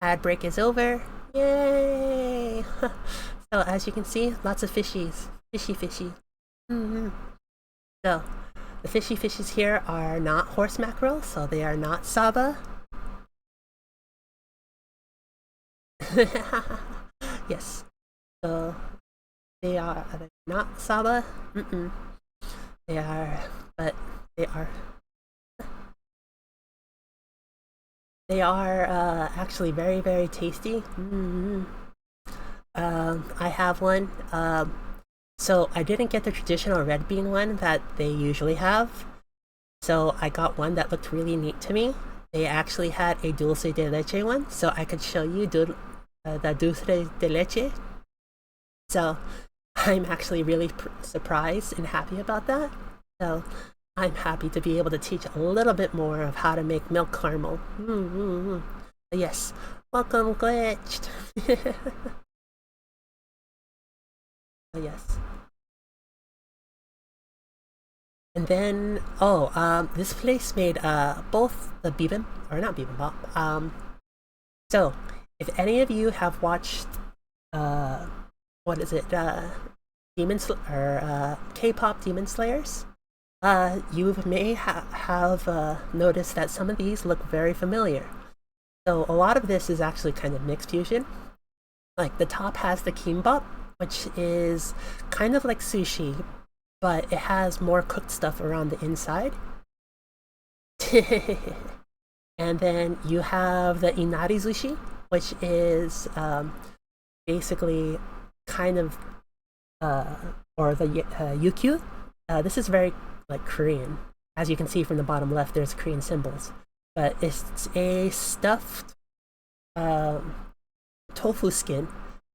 ad break is over. Yay! So, as you can see, lots of fishies. Fishy. So, the fishies here are not horse mackerel, so they are not saba. Yes. So, Are they not Saba? Mm-mm. They are, but they are. They are actually very, very tasty. Mm-hmm. I have one. So I didn't get the traditional red bean one that they usually have. So I got one that looked really neat to me. They actually had a dulce de leche one, so I could show you the dulce de leche. So I'm actually really surprised and happy about that. So I'm happy to be able to teach a little bit more of how to make milk caramel. Mm-hmm. Yes, welcome glitched. Yes. And then, this place made both the or not bibimbap. So if any of you have watched, uh, what is it, K-pop Demon Slayers, you may have noticed that some of these look very familiar. So a lot of this is actually kind of mixed fusion. Like the top has the kimbap, which is kind of like sushi, but it has more cooked stuff around the inside. And then you have the inari sushi, which is basically kind of, or the yukyu. This is very like Korean. As you can see from the bottom left, there's Korean symbols. But it's a stuffed tofu skin,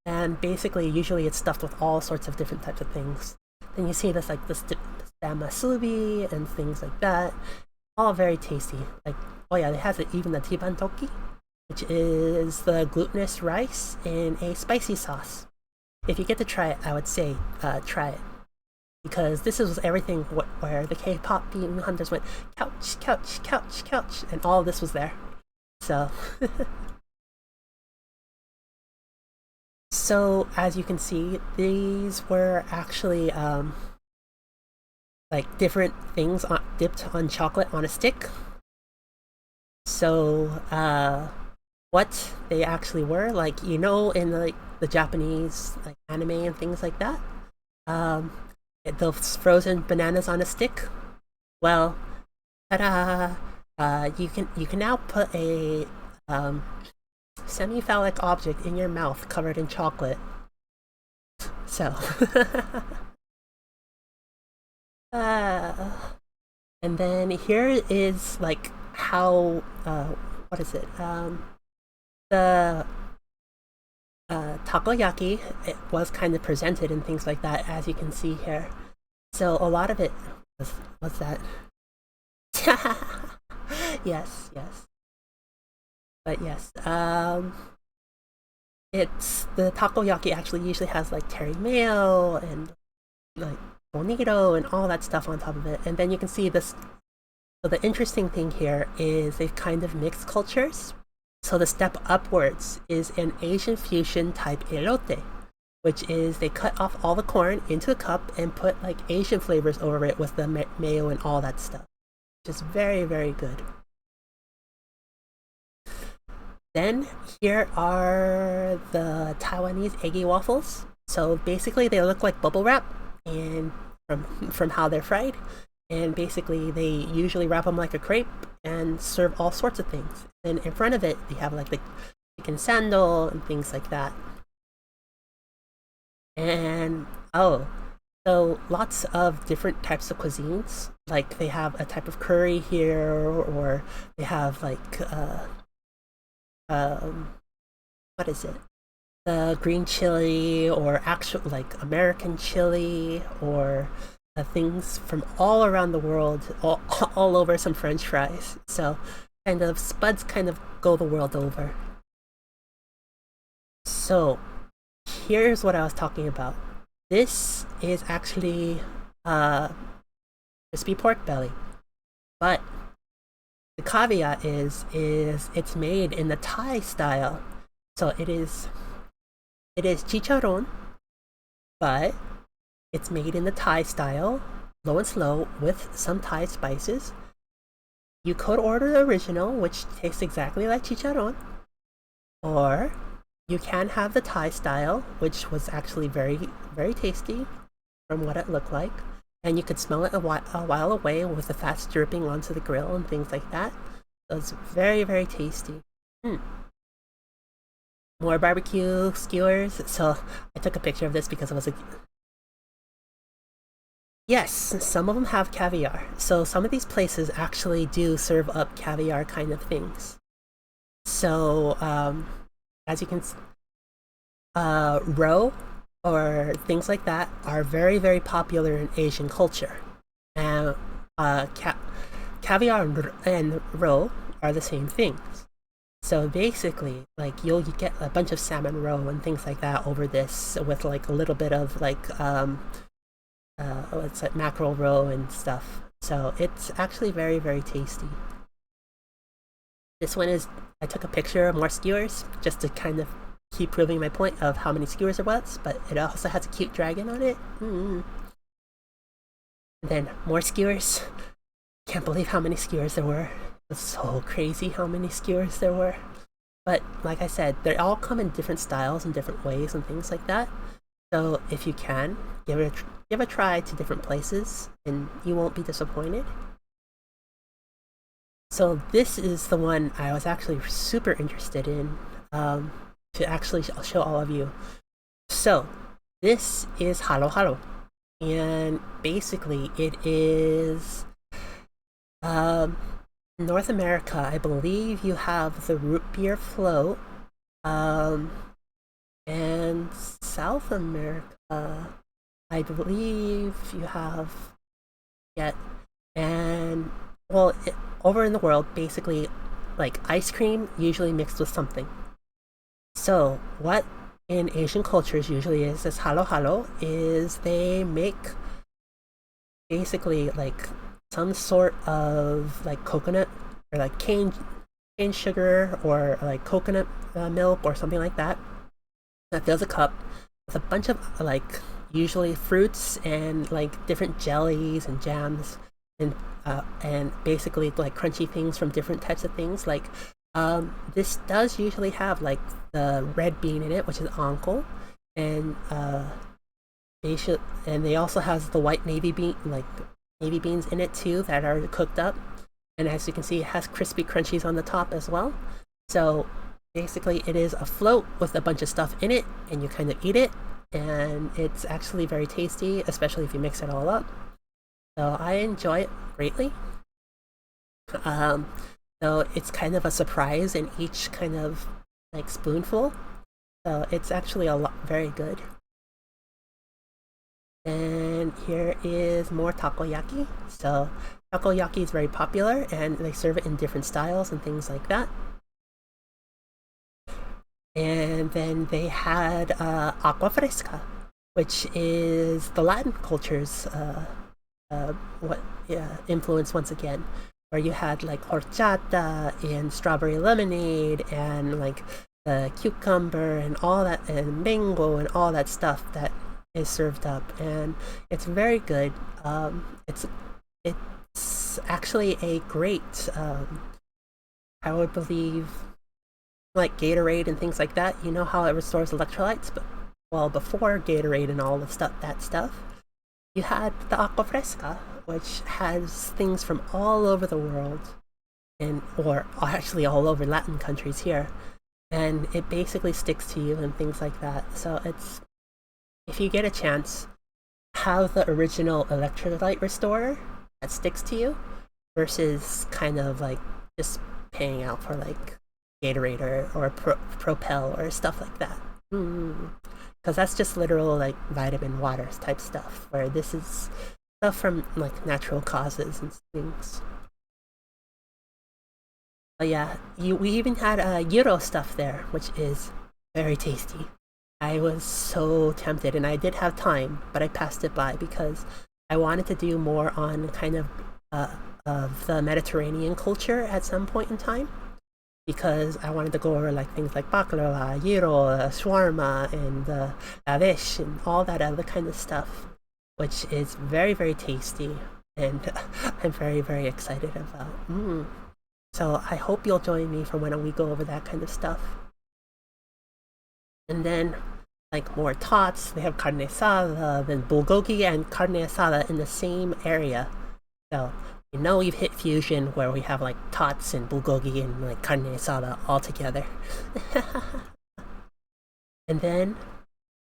and basically usually it's stuffed with all sorts of different types of things. Then you see this like the masubi and things like that, all very tasty. Like, oh yeah, it has even the tiban toki, which is the glutinous rice in a spicy sauce. If you get to try it, I would say try it, because this is everything where the K-pop bean hunters went couch, couch, couch, couch, and all of this was there. So so as you can see, these were actually like different things dipped on chocolate on a stick. So what they actually were, like, you know, in the Japanese like anime and things like that, those frozen bananas on a stick. Well, ta-da! You can now put a semi-phallic object in your mouth covered in chocolate. So, and then here is like how what is it? The takoyaki, it was kind of presented and things like that, as you can see here. So a lot of it was that. Yes, yes. But yes, it's the takoyaki actually usually has like terry mayo and like bonito and all that stuff on top of it. And then you can see this. So the interesting thing here is they've kind of mixed cultures. So the step upwards is an Asian fusion type elote, which is they cut off all the corn into a cup and put like Asian flavors over it with the mayo and all that stuff, which is very, very good. Then here are the Taiwanese eggy waffles. So basically they look like bubble wrap, and from how they're fried. And basically they usually wrap them like a crepe and serve all sorts of things. And in front of it they have like the chicken sandal and things like that. And so lots of different types of cuisines. Like they have a type of curry here, or they have like what is it? The green chili, or actual like American chili, or things from all around the world, all over some French fries. So kind of spuds kind of go the world over. So here's what I was talking about. This is actually crispy pork belly, but the caveat is it's made in the Thai style. So it is chicharron, but it's made in the Thai style, low and slow, with some Thai spices. You could order the original, which tastes exactly like chicharron, or You can have the Thai style, which was actually very tasty from what it looked like. And you could smell it a while away with the fats dripping onto the grill and things like that. So it's very tasty. Mm. More barbecue skewers. So I took a picture of this because it was a. Yes, some of them have caviar. So some of these places actually do serve up caviar kind of things. So as you can, roe or things like that are very popular in Asian culture, and caviar and roe are the same things. So basically, like you'll get a bunch of salmon roe and things like that over this with like a little bit of like it's like mackerel roe and stuff. So it's actually very tasty. This one is, I took a picture of more skewers just to kind of keep proving my point of how many skewers there was, but it also has a cute dragon on it. And then more skewers. Can't believe how many skewers there were. It's so crazy how many skewers there were. But like I said, they all come in different styles and different ways and things like that. So if you can, give a try to different places and you won't be disappointed. So this is the one I was actually super interested in to actually show all of you. So this is halo halo, and basically it is North America. I believe you have the root beer float, and South America, I believe you have yet, and well, over in the world, basically, like ice cream usually mixed with something. So what in Asian cultures usually is this halo halo is they make basically like some sort of like coconut or like cane sugar or like coconut milk or something like that that fills a cup with a bunch of like usually fruits and like different jellies and jams and basically like crunchy things from different types of things. Like this does usually have like the red bean in it, which is anko, and they also has the white navy beans in it too that are cooked up. And as you can see, it has crispy crunchies on the top as well. So basically, it is a float with a bunch of stuff in it, and you kind of eat it, and it's actually very tasty, especially if you mix it all up. So I enjoy it greatly. Um, so it's kind of a surprise in each kind of like spoonful. So it's actually a lot very good. And here is more takoyaki. So takoyaki is very popular, and they serve it in different styles and things like that. And then they had aqua fresca, which is the Latin culture's what influence once again, where you had like horchata and strawberry lemonade and like the cucumber and all that and mango and all that stuff that is served up, and it's very good. It's actually a great I would believe like Gatorade and things like that. You know how it restores electrolytes, but well, before Gatorade and all the stuff, you had the aqua fresca, which has things from all over the world, and or actually all over Latin countries here, and it basically sticks to you and things like that. So it's, if you get a chance, have the original electrolyte restorer that sticks to you versus kind of like just paying out for like Gatorade or Propel or stuff like that. Because that's just literal like vitamin water type stuff, where this is stuff from like natural causes and things. But yeah, we even had gyro stuff there, which is very tasty. I was so tempted, and I did have time, but I passed it by because I wanted to do more on kind of the Mediterranean culture at some point in time, because I wanted to go over like things like baklava, gyro, shawarma, and lavish, and all that other kind of stuff, which is very tasty, and I'm very excited about. So I hope you'll join me for when we go over that kind of stuff. And then, like more tots, they have carne asada, then bulgogi and carne asada in the same area. So you know we've hit fusion where we have like tots and bulgogi and like carne asada all together. And then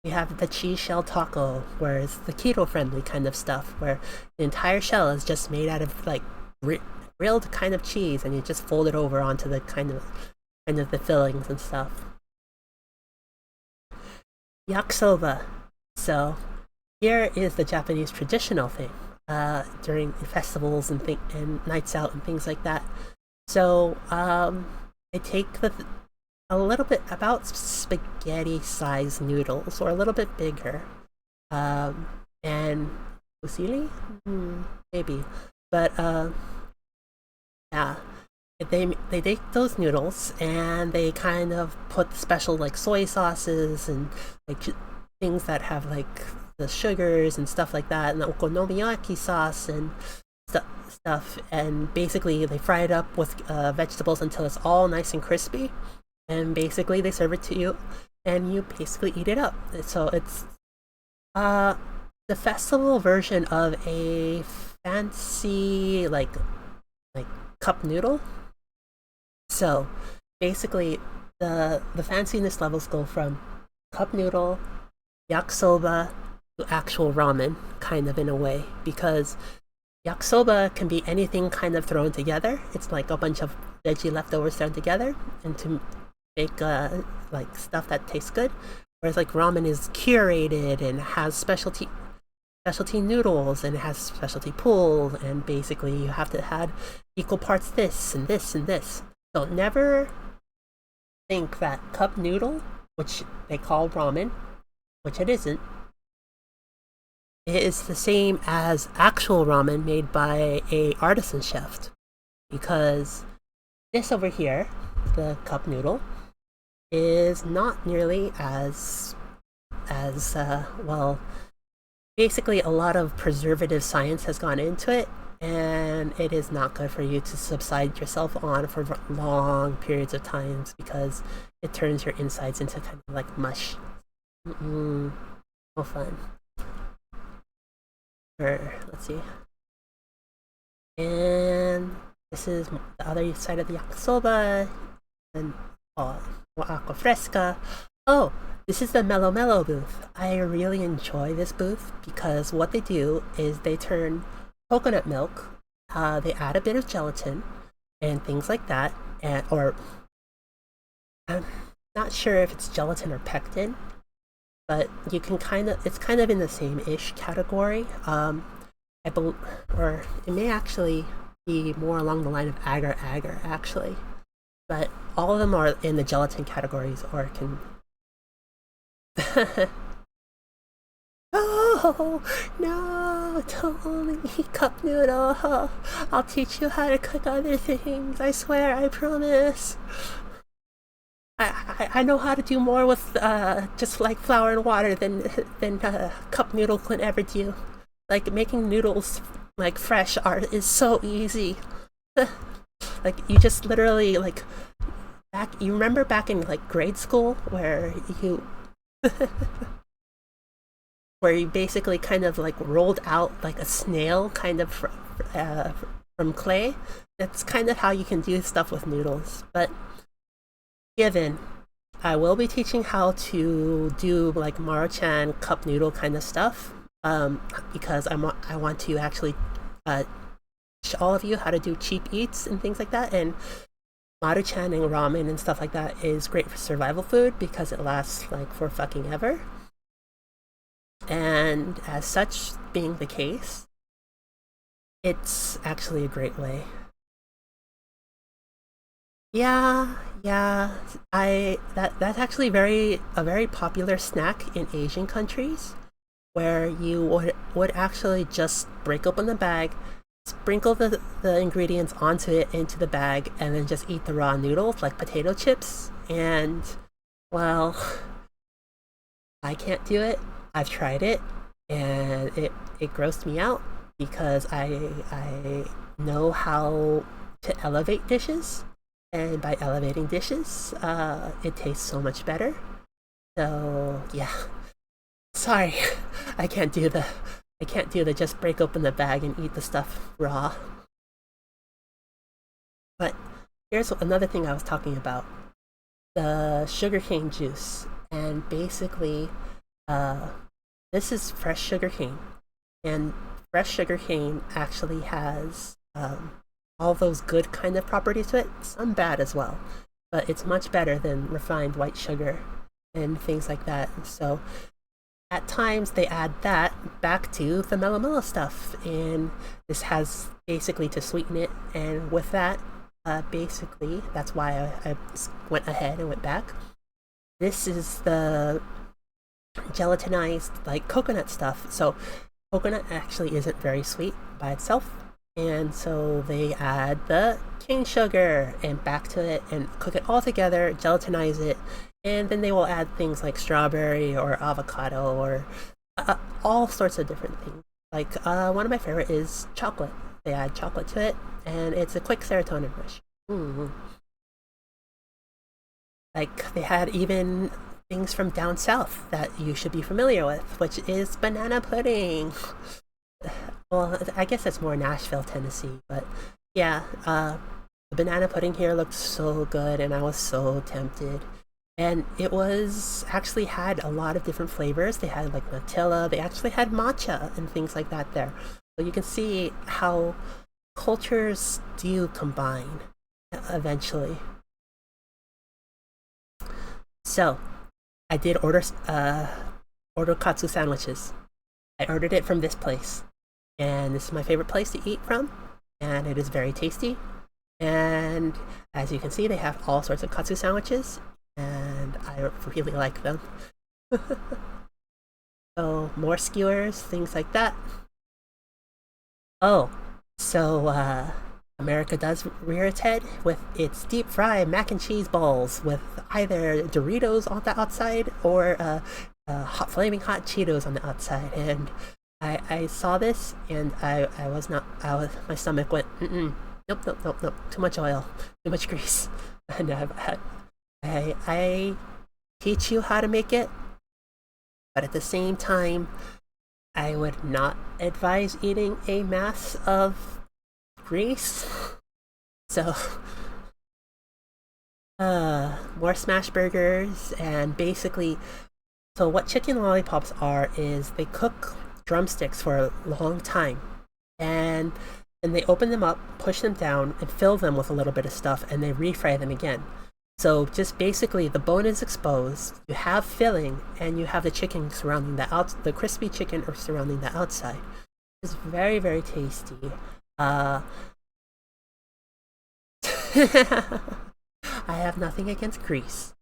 we have the cheese shell taco, where it's the keto friendly kind of stuff, where the entire shell is just made out of like grilled kind of cheese, and you just fold it over onto the kind of the fillings and stuff. Yakisoba. So here is the Japanese traditional thing during festivals and nights out and things like that. So they take a little bit about spaghetti sized noodles or a little bit bigger, and fusilli, maybe, but yeah, they take those noodles and they kind of put special like soy sauces and like things that have like the sugars and stuff like that, and the okonomiyaki sauce and stuff, and basically they fry it up with vegetables until it's all nice and crispy, and basically they serve it to you and you basically eat it up. So it's the festival version of a fancy like cup noodle. So basically the fanciness levels go from cup noodle, yakisoba, to actual ramen, kind of in a way, because yakisoba can be anything kind of thrown together. It's like a bunch of veggie leftovers thrown together and to make like stuff that tastes good. Whereas like ramen is curated and has specialty noodles and it has specialty pools, and basically you have to add equal parts this and this and this. So never think that cup noodle, which they call ramen, which it isn't, it is the same as actual ramen made by a artisan chef, because this over here, the cup noodle, is not nearly as well. Basically, a lot of preservative science has gone into it, and it is not good for you to subside yourself on for long periods of times because it turns your insides into kind of like mush. No fun. Let's see. And this is the other side of the yakisoba, and aqua fresca. Oh, this is the Mellow Mellow booth. I really enjoy this booth because what they do is they turn coconut milk, they add a bit of gelatin and things like that, or I'm not sure if it's gelatin or pectin, but you can it's kind of in the same-ish category. Or it may actually be more along the line of agar agar actually, but all of them are in the gelatin categories, or can. Oh no, don't only eat cup noodle. I'll teach you how to cook other things. I swear, I promise. I know how to do more with just like flour and water than cup noodle can ever do. Like making noodles like fresh is so easy. Like you just literally like you remember back in like grade school where you where you basically kind of like rolled out like a snail kind of from clay. That's kind of how you can do stuff with noodles. But given I will be teaching how to do like Maruchan cup noodle kind of stuff, because I want to actually teach all of you how to do cheap eats and things like that. And Maruchan and ramen and stuff like that is great for survival food because it lasts like for fucking ever. And as such being the case, it's actually a great way. Yeah, yeah. That's actually a very popular snack in Asian countries, where you would actually just break open the bag, sprinkle the ingredients onto it into the bag, and then just eat the raw noodles like potato chips. And well, I can't do it. I've tried it, and it grossed me out because I know how to elevate dishes, and by elevating dishes, it tastes so much better. So yeah, sorry, I can't do the just break open the bag and eat the stuff raw. But here's another thing I was talking about: the sugarcane juice, and basically, uh, this is fresh sugarcane, and fresh sugarcane actually has all those good kind of properties to it, some bad as well, but it's much better than refined white sugar and things like that. So at times they add that back to the mellow stuff, and this has basically to sweeten it. And with that, basically, that's why I went ahead and went back. This is the gelatinized like coconut stuff. So coconut actually isn't very sweet by itself, and so they add the cane sugar and back to it and cook it all together, gelatinize it, and then they will add things like strawberry or avocado or all sorts of different things. Like one of my favorite is chocolate. They add chocolate to it, and it's a quick serotonin rush. Mm. Like they had even things from down south that you should be familiar with, which is banana pudding. Well, I guess it's more Nashville, Tennessee, but yeah, the banana pudding here looked so good, and I was so tempted. And it was actually had a lot of different flavors. They had like Nutella, they actually had matcha and things like that there. So you can see how cultures do combine eventually. So I did order katsu sandwiches. I ordered it from this place, and this is my favorite place to eat from, and it is very tasty. And as you can see, they have all sorts of katsu sandwiches, and I really like them. So more skewers, things like that. Oh, so America does rear its head with its deep fried mac and cheese balls with either Doritos on the outside or hot flaming hot Cheetos on the outside. And I saw this, and I was not, my stomach went, nope, nope, nope, nope, too much oil, too much grease. And I teach you how to make it, but at the same time, I would not advise eating a mass of grease. So, more smash burgers, and basically, so what chicken lollipops are is they cook drumsticks for a long time, and then they open them up, push them down, and fill them with a little bit of stuff, and they refry them again. So just basically, the bone is exposed. You have filling, and you have the chicken surrounding the crispy chicken or surrounding the outside. It's very, very tasty. I have nothing against Greece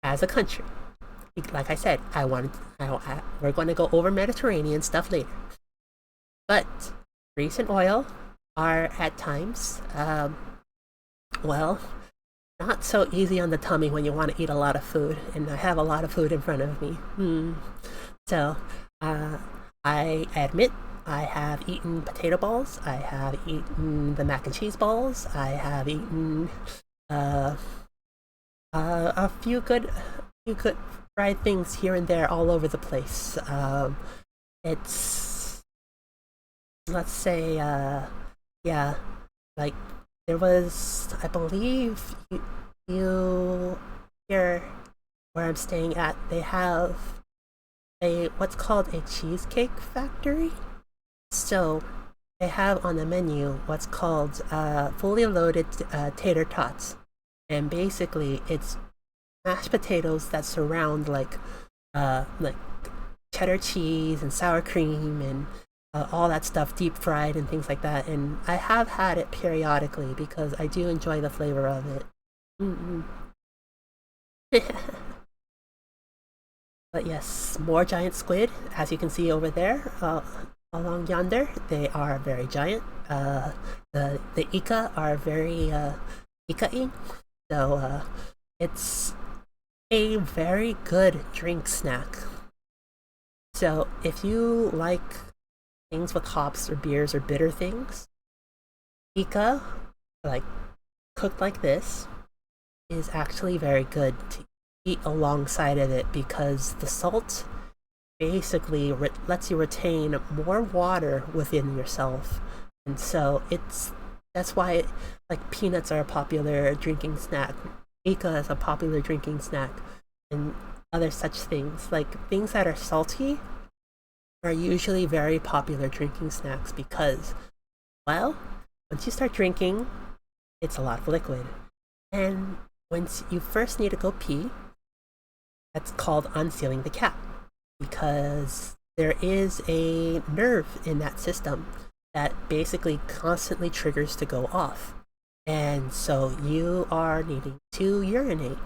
as a country. Like I said, we're going to go over Mediterranean stuff later. But grease and oil are at times, well, not so easy on the tummy when you want to eat a lot of food, and I have a lot of food in front of me. So, I admit I have eaten potato balls. I have eaten the mac and cheese balls. I have eaten a few good fried things here and there all over the place. It's let's say yeah, like there was, I believe you here where I'm staying at, they have a what's called a cheesecake factory. So they have on the menu what's called fully loaded tater tots, and basically it's mashed potatoes that surround like cheddar cheese and sour cream and all that stuff deep fried and things like that. And I have had it periodically because I do enjoy the flavor of it. But yes, more giant squid, as you can see over there, along yonder. They are very giant. The Ika are very Ika-y. So it's a very good drink snack. So if you like things with hops or beers or bitter things, Ika, like cooked like this, is actually very good. eat alongside of it because the salt basically lets you retain more water within yourself. And so that's why like peanuts are a popular drinking snack. Ika is a popular drinking snack, and other such things. Like things that are salty are usually very popular drinking snacks because, well, once you start drinking, it's a lot of liquid. And once you first need to go pee, that's called unsealing the cap because there is a nerve in that system that basically constantly triggers to go off. And so you are needing to urinate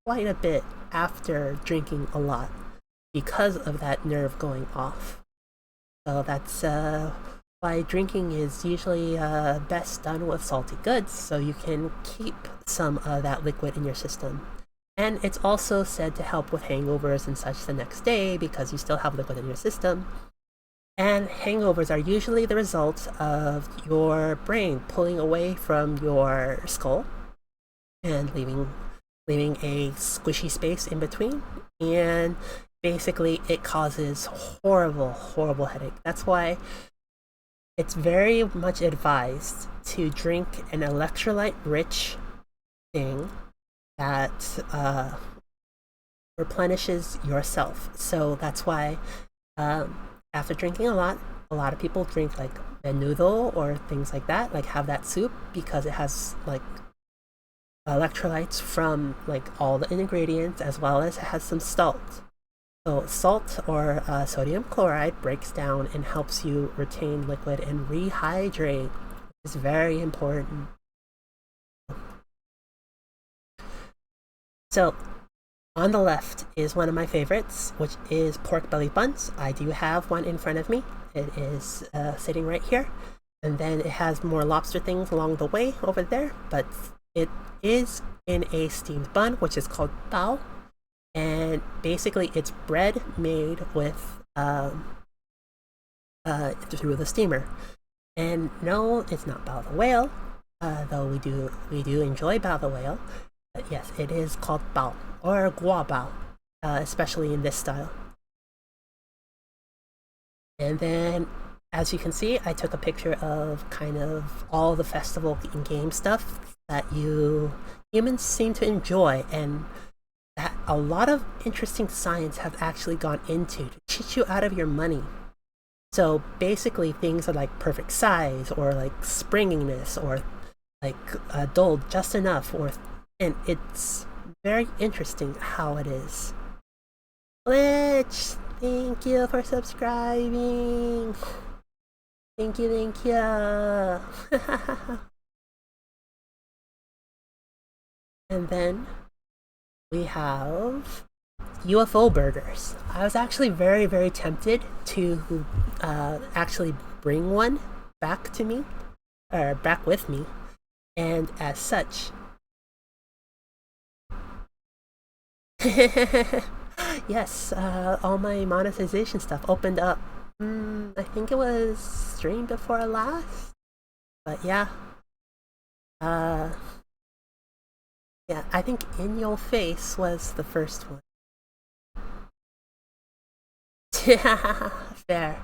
quite a bit after drinking a lot because of that nerve going off. So that's why drinking is usually best done with salty goods so you can keep some of that liquid in your system. And it's also said to help with hangovers and such the next day because you still have liquid in your system. And hangovers are usually the result of your brain pulling away from your skull and leaving a squishy space in between. And basically it causes horrible headache. That's why it's very much advised to drink an electrolyte rich thing that replenishes yourself. So that's why after drinking a lot of people drink like menudo or things like that, like have that soup because it has like electrolytes from like all the ingredients as well as it has some salt. So salt or sodium chloride breaks down and helps you retain liquid and rehydrate, which is very important. So on the left is one of my favorites, which is pork belly buns. I do have one in front of me. It is sitting right here. And then it has more lobster things along the way over there, but it is in a steamed bun, which is called bao. And basically it's bread made with through the steamer. And no, it's not bao the whale, though we do enjoy bao the whale. But yes, it is called bao or gua bao, especially in this style. And then, as you can see, I took a picture of kind of all the festival and game stuff that humans seem to enjoy, and that a lot of interesting science have actually gone into to cheat you out of your money. So basically, things are like perfect size, or like springiness, or like dulled just enough, and it's very interesting how it is. Glitch, thank you for subscribing. Thank you. And then we have UFO burgers. I was actually very tempted to actually bring one back to me, or back with me, and as such, yes, all my monetization stuff opened up. I think it was stream before last, but yeah. Yeah, I think In Your Face was the first one. Fair.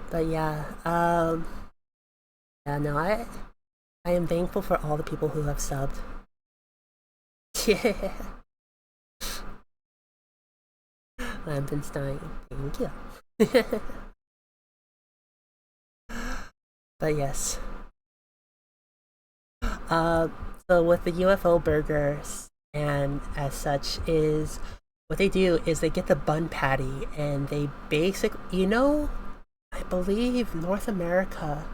But yeah, yeah, no, I am thankful for all the people who have subbed. Yeah. Lampenstein, thank you. But yes. So with the UFO burgers and as such is what they do is they get the bun patty and they I believe North America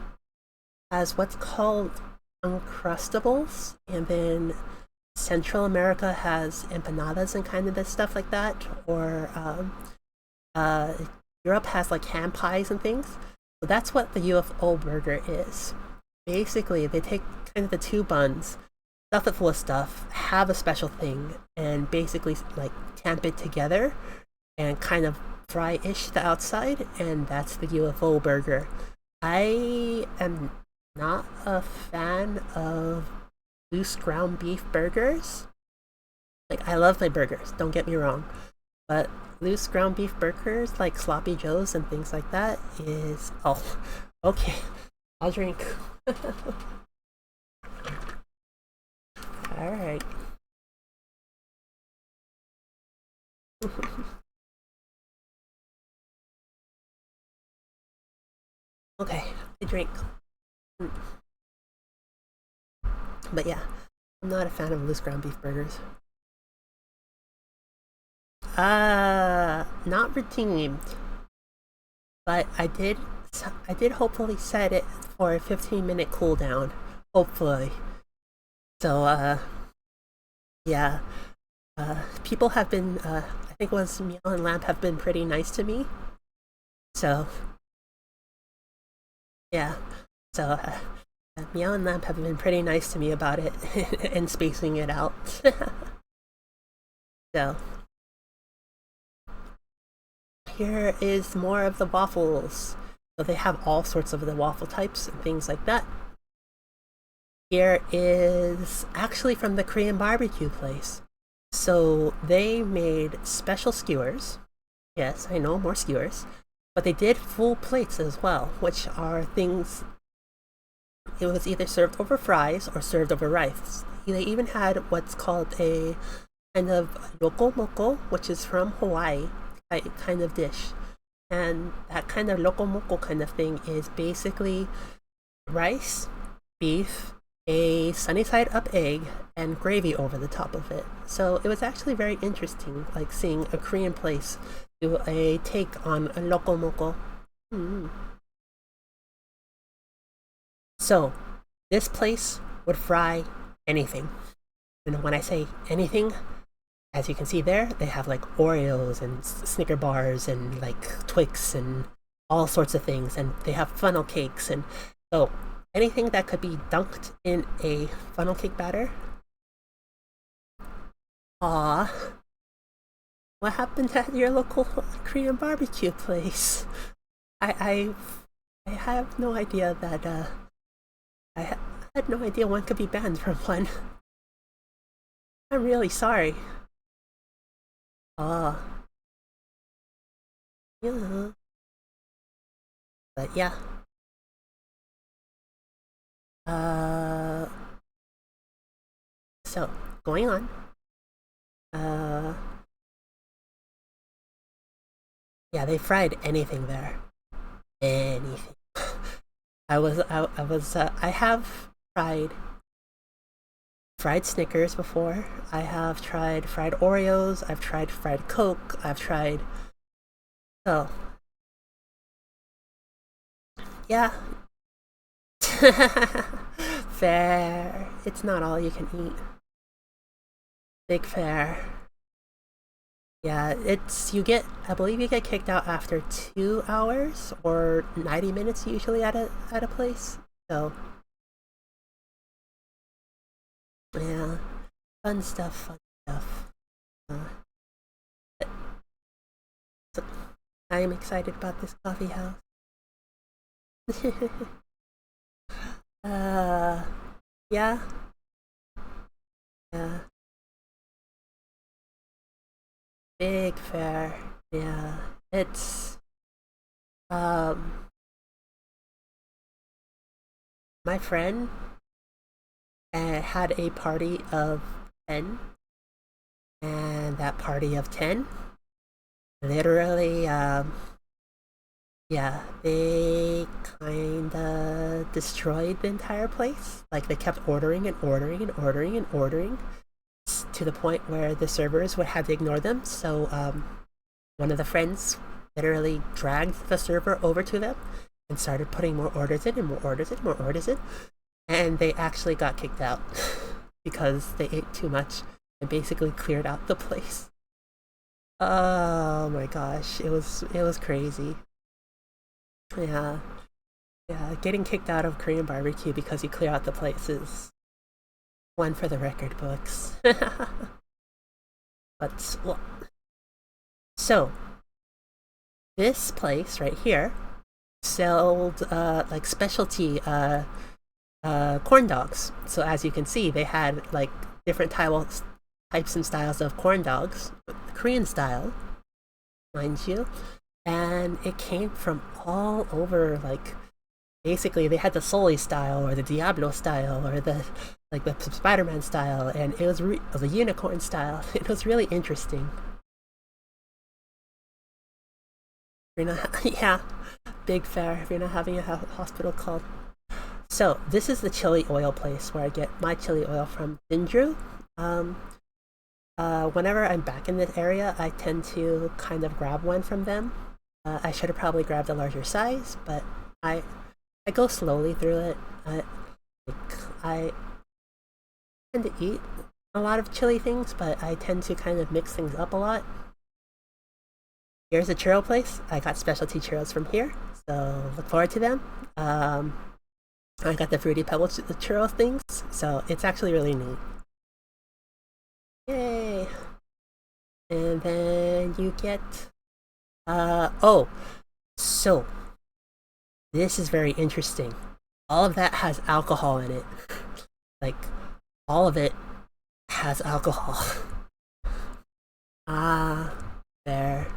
has what's called Uncrustables, and then Central America has empanadas and kind of this stuff like that, or Europe has like ham pies and things. So that's what the UFO burger is. Basically, they take kind of the two buns, stuff it full of stuff, have a special thing, and basically like tamp it together and kind of fry-ish the outside, and that's the UFO burger. I am not a fan of loose ground beef burgers. Like, I love my burgers, don't get me wrong, but loose ground beef burgers like sloppy joes and things like that is, oh, okay, I'll drink. All right. Okay, I drink. But yeah, I'm not a fan of loose ground beef burgers. Not redeemed, but I did hopefully set it for a 15-minute cooldown. Hopefully. So yeah. People have been I think it was Meow and Lamp have been pretty nice to me. So yeah. So Meow and Lamp have been pretty nice to me about it and spacing it out. So here is more of the waffles. So they have all sorts of the waffle types and things like that. Here is actually from the Korean barbecue place. So they made special skewers. Yes, I know, more skewers. But they did full plates as well, which are things, it was either served over fries or served over rice. They even had what's called a kind of lokomoko, which is from Hawaii kind of dish. And that kind of lokomoko kind of thing is basically rice, beef, a sunny side up egg, and gravy over the top of it. So it was actually very interesting, like seeing a Korean place do a take on a lokomoko. So this place would fry anything. And when I say anything, as you can see there, they have like Oreos and Snicker bars and like Twix and all sorts of things, and they have funnel cakes, and so anything that could be dunked in a funnel cake batter. Aw, what happened at your local Korean barbecue place? I have no idea that I had no idea one could be banned from one. I'm really sorry. Ah, yeah, but yeah. Uh, so going on. Uh, yeah, they fried anything there. Anything. I have tried fried Snickers before. I have tried fried Oreos. I've tried fried Coke. I've tried. Oh, yeah. Fair. It's not all you can eat. Big fair. Yeah, it's you get. I believe you get kicked out after 2 hours or 90 minutes usually at a place. So yeah, fun stuff. Fun stuff. Uh, so I am excited about this coffee house. uh, yeah, yeah, big fair. Yeah, it's um my friend had a party of 10, and that party of 10 literally yeah, they kinda destroyed the entire place. Like they kept ordering and ordering and ordering and ordering to the point where the servers would have to ignore them. So one of the friends literally dragged the server over to them and started putting more orders in and more orders in, more orders in, and they actually got kicked out because they ate too much and basically cleared out the place. Oh my gosh, it was crazy. Yeah, yeah, getting kicked out of Korean barbecue because you clear out the place is one for the record books. But well, so this place right here sold like specialty corn dogs. So as you can see, they had like different types and styles of corn dogs, Korean style, mind you, and it came from all over. Like basically, they had the Soli style or the Diablo style or the Spider-Man style, and it was the unicorn style. It was really interesting. You're not, yeah, big fair. If you're not having a hospital call. So this is the chili oil place where I get my chili oil from Dindru. Um, Whenever I'm back in this area, I tend to kind of grab one from them. I should have probably grabbed a larger size, but I I go slowly through it. I tend to eat a lot of chili things, but I tend to kind of mix things up a lot. Here's a churro place. I got specialty churros from here, so look forward to them. I got the Fruity Pebbles churro things, so it's actually really neat. Yay! And then you get oh, so this is very interesting. All of that has alcohol in it. Like all of it has alcohol. Ah, there.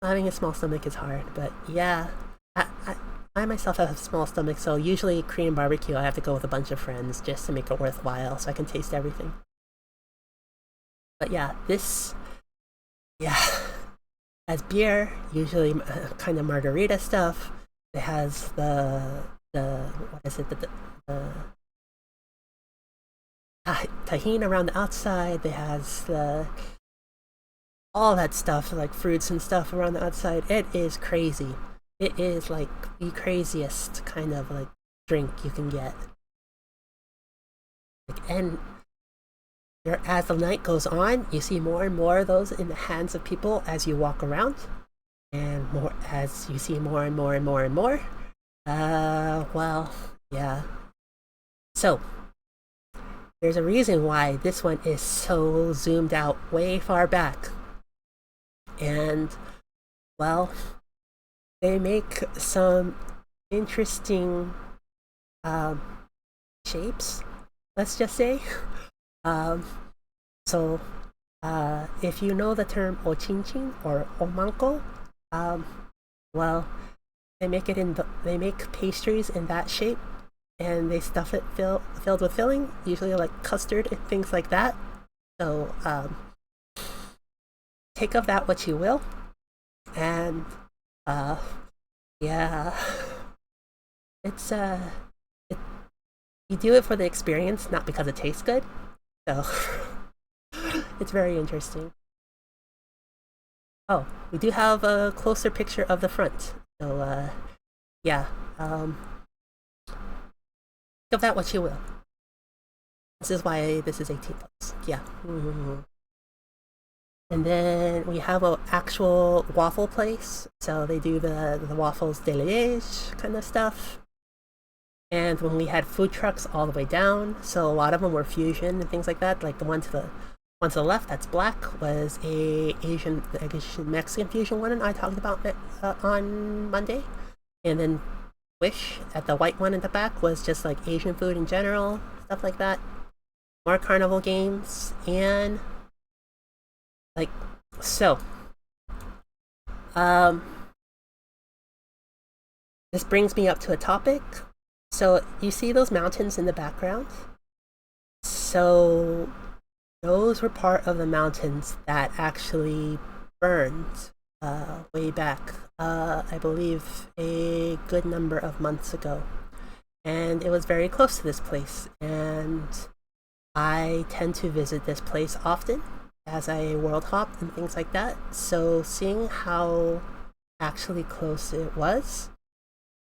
Having a small stomach is hard, but yeah, I myself have a small stomach, so usually Korean barbecue I have to go with a bunch of friends just to make it worthwhile, so I can taste everything. But yeah, this yeah has beer, usually kind of margarita stuff. It has the what is it the tahini around the outside. It has the all that stuff like fruits and stuff around the outside. It is crazy. It is like the craziest kind of like drink you can get. Like, and as the night goes on, you see more and more of those in the hands of people as you walk around, and more as you see more and more and more and more. Well, yeah. So there's a reason why this one is so zoomed out way far back, and well, they make some interesting um, shapes. Let's just say. Um, so, if you know the term ochinchin or omanko, um, well, they make pastries in that shape, and they stuff it filled with filling, usually like custard and things like that. So, take of that what you will, and uh, yeah, it's it, you do it for the experience, not because it tastes good. So it's very interesting. Oh, we do have a closer picture of the front. So yeah, give that what you will. This is why this is 18 bucks. Yeah. Mm-hmm. And then we have an actual waffle place. So they do the waffles de liège kind of stuff. And when we had food trucks all the way down, so a lot of them were fusion and things like that. Like the one to the left, that's black, was a Asian Mexican fusion one, and I talked about on Monday. And then Wish at the white one in the back was just like Asian food in general, stuff like that. More carnival games and like so. Um, this brings me up to a topic. So you see those mountains in the background? So those were part of the mountains that actually burned way back, I believe a good number of months ago. And it was very close to this place. And I tend to visit this place often as I world hop and things like that. So seeing how actually close it was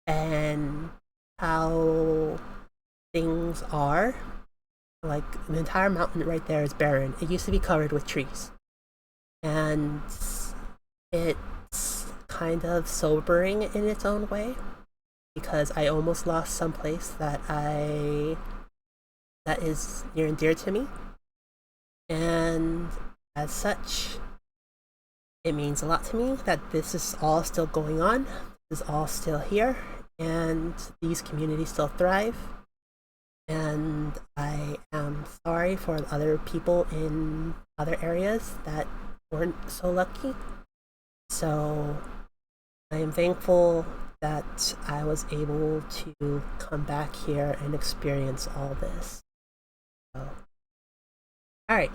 and how things are, like the entire mountain right there is barren. It used to be covered with trees, and it's kind of sobering in its own way because I almost lost some place that is near and dear to me, and as such it means a lot to me that this is all still going on, this is all still here, and these communities still thrive. And I am sorry for other people in other areas that weren't so lucky. So I am thankful that I was able to come back here and experience all this. So, all right.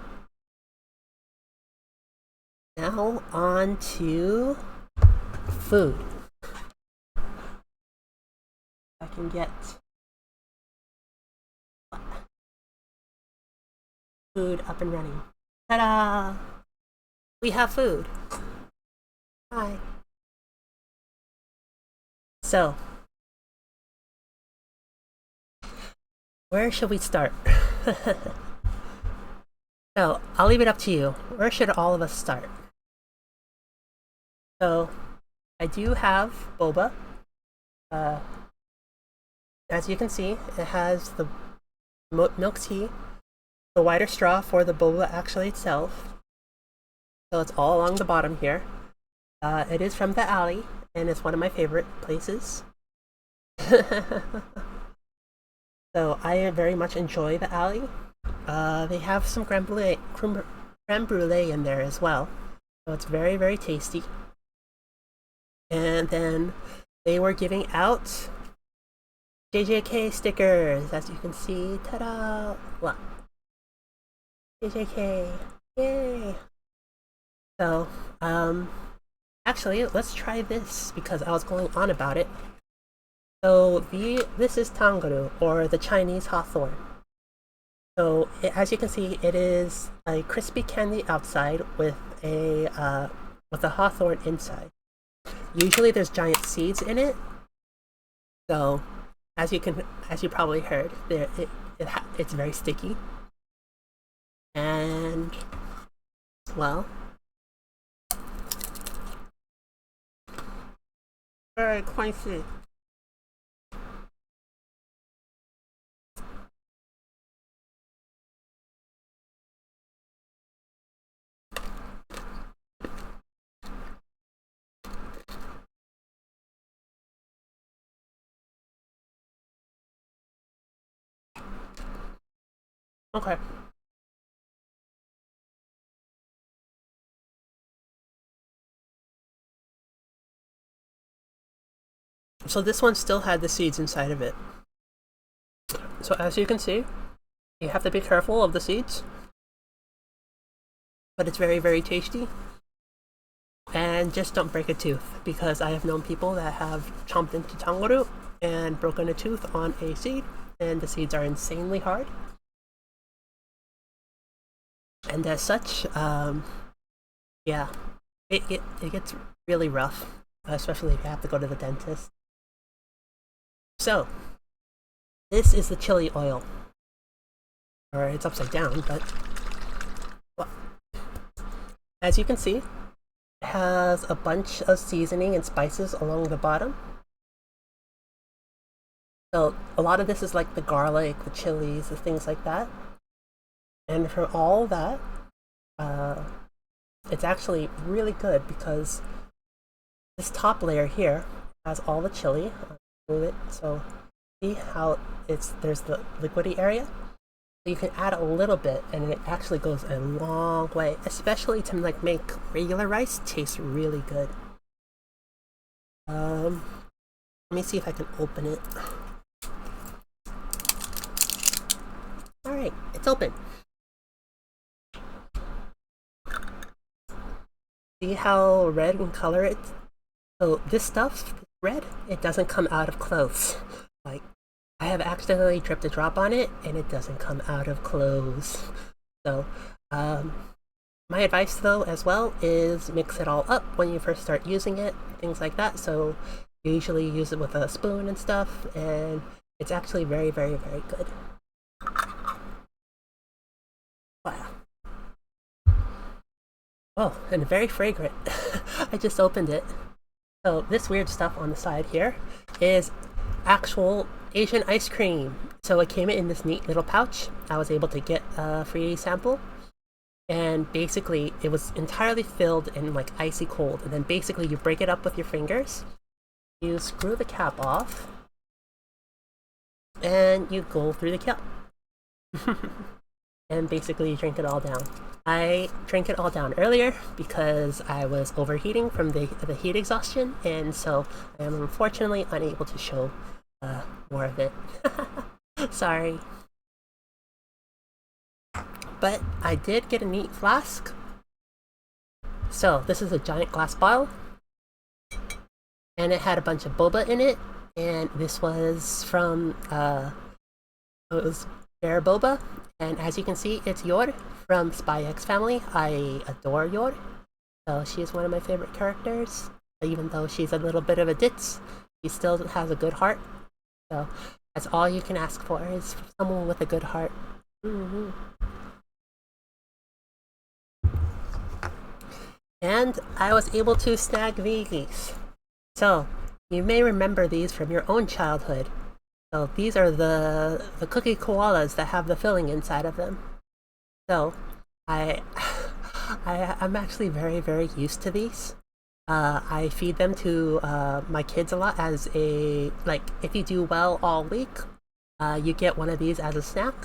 Now on to food. I can get food up and running. Ta-da! We have food. Hi. So, where should we start? So, I'll leave it up to you. Where should all of us start? So, I do have boba. As you can see, it has the milk tea, the wider straw for the boba actually itself. So it's all along the bottom here. It is from the alley, and it's one of my favorite places. So I very much enjoy the alley. They have some creme brulee in there as well. So it's very, very tasty. And then they were giving out JJK stickers, as you can see. Ta-da! What? JJK. Yay! So, actually, let's try this because I was going on about it. So, this is tanguru, or the Chinese hawthorn. So, as you can see, it is a crispy candy outside with a hawthorn inside. Usually, there's giant seeds in it. So, as you probably heard, it's very sticky. And, well, very spicy. Okay. So this one still had the seeds inside of it. So as you can see, you have to be careful of the seeds. But it's very, very tasty. And just don't break a tooth, because I have known people that have chomped into tanguru and broken a tooth on a seed, and the seeds are insanely hard. And as such, yeah, it gets really rough, especially if you have to go to the dentist. So, this is the chili oil. Or it's upside down, but well, as you can see, it has a bunch of seasoning and spices along the bottom. So a lot of this is like the garlic, the chilies, the things like that. And from all that, it's actually really good because this top layer here has all the chili. Move it so see how there's the liquidy area. You can add a little bit, and it actually goes a long way, especially to like make regular rice taste really good. Let me see if I can open it. All right, it's open. See how red in color it's? So this stuff, red, it doesn't come out of clothes. Like, I have accidentally dripped a drop on it, and it doesn't come out of clothes. So, my advice though as well is mix it all up when you first start using it, things like that. So you usually use it with a spoon and stuff, and it's actually very, very, very good. Wow. Oh, and very fragrant. I just opened it. So this weird stuff on the side here is actual Asian ice cream. So it came in this neat little pouch. I was able to get a free sample. And basically it was entirely filled in like icy cold. And then basically you break it up with your fingers. You screw the cap off. and you go through the cap. And basically drink it all down. I drank it all down earlier because I was overheating from the heat exhaustion, and so I am unfortunately unable to show more of it. Sorry. But I did get a neat flask. So this is a giant glass bottle, and it had a bunch of boba in it, and this was from it was Bear Boba, and as you can see, it's Yor from Spy X Family. I adore Yor, so she is one of my favorite characters. Even though she's a little bit of a ditz, she still has a good heart. So that's all you can ask for, is someone with a good heart. And I was able to snag these. So you may remember these from your own childhood. So these are the cookie koalas that have the filling inside of them. So I'm actually very, very used to these. I feed them to my kids a lot as a, like, if you do well all week, you get one of these as a snack.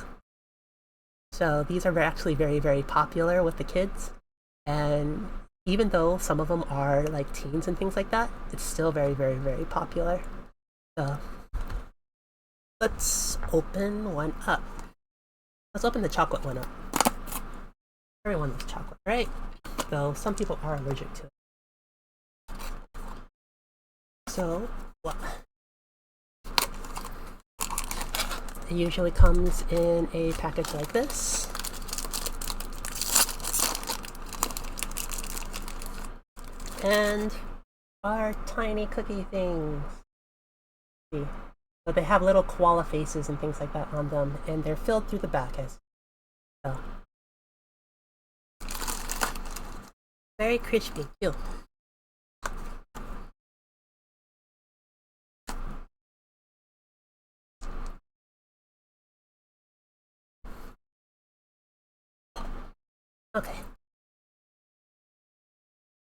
So these are actually very, very popular with the kids. And even though some of them are like teens and things like that, it's still very, very, very popular. So let's open one up. Let's open the chocolate one up. Everyone loves chocolate, right? Though some people are allergic to it. So, what? It usually comes in a package like this. And our tiny cookie things. See. But they have little koala faces and things like that on them, and they're filled through the back as so. Very crispy too. Okay.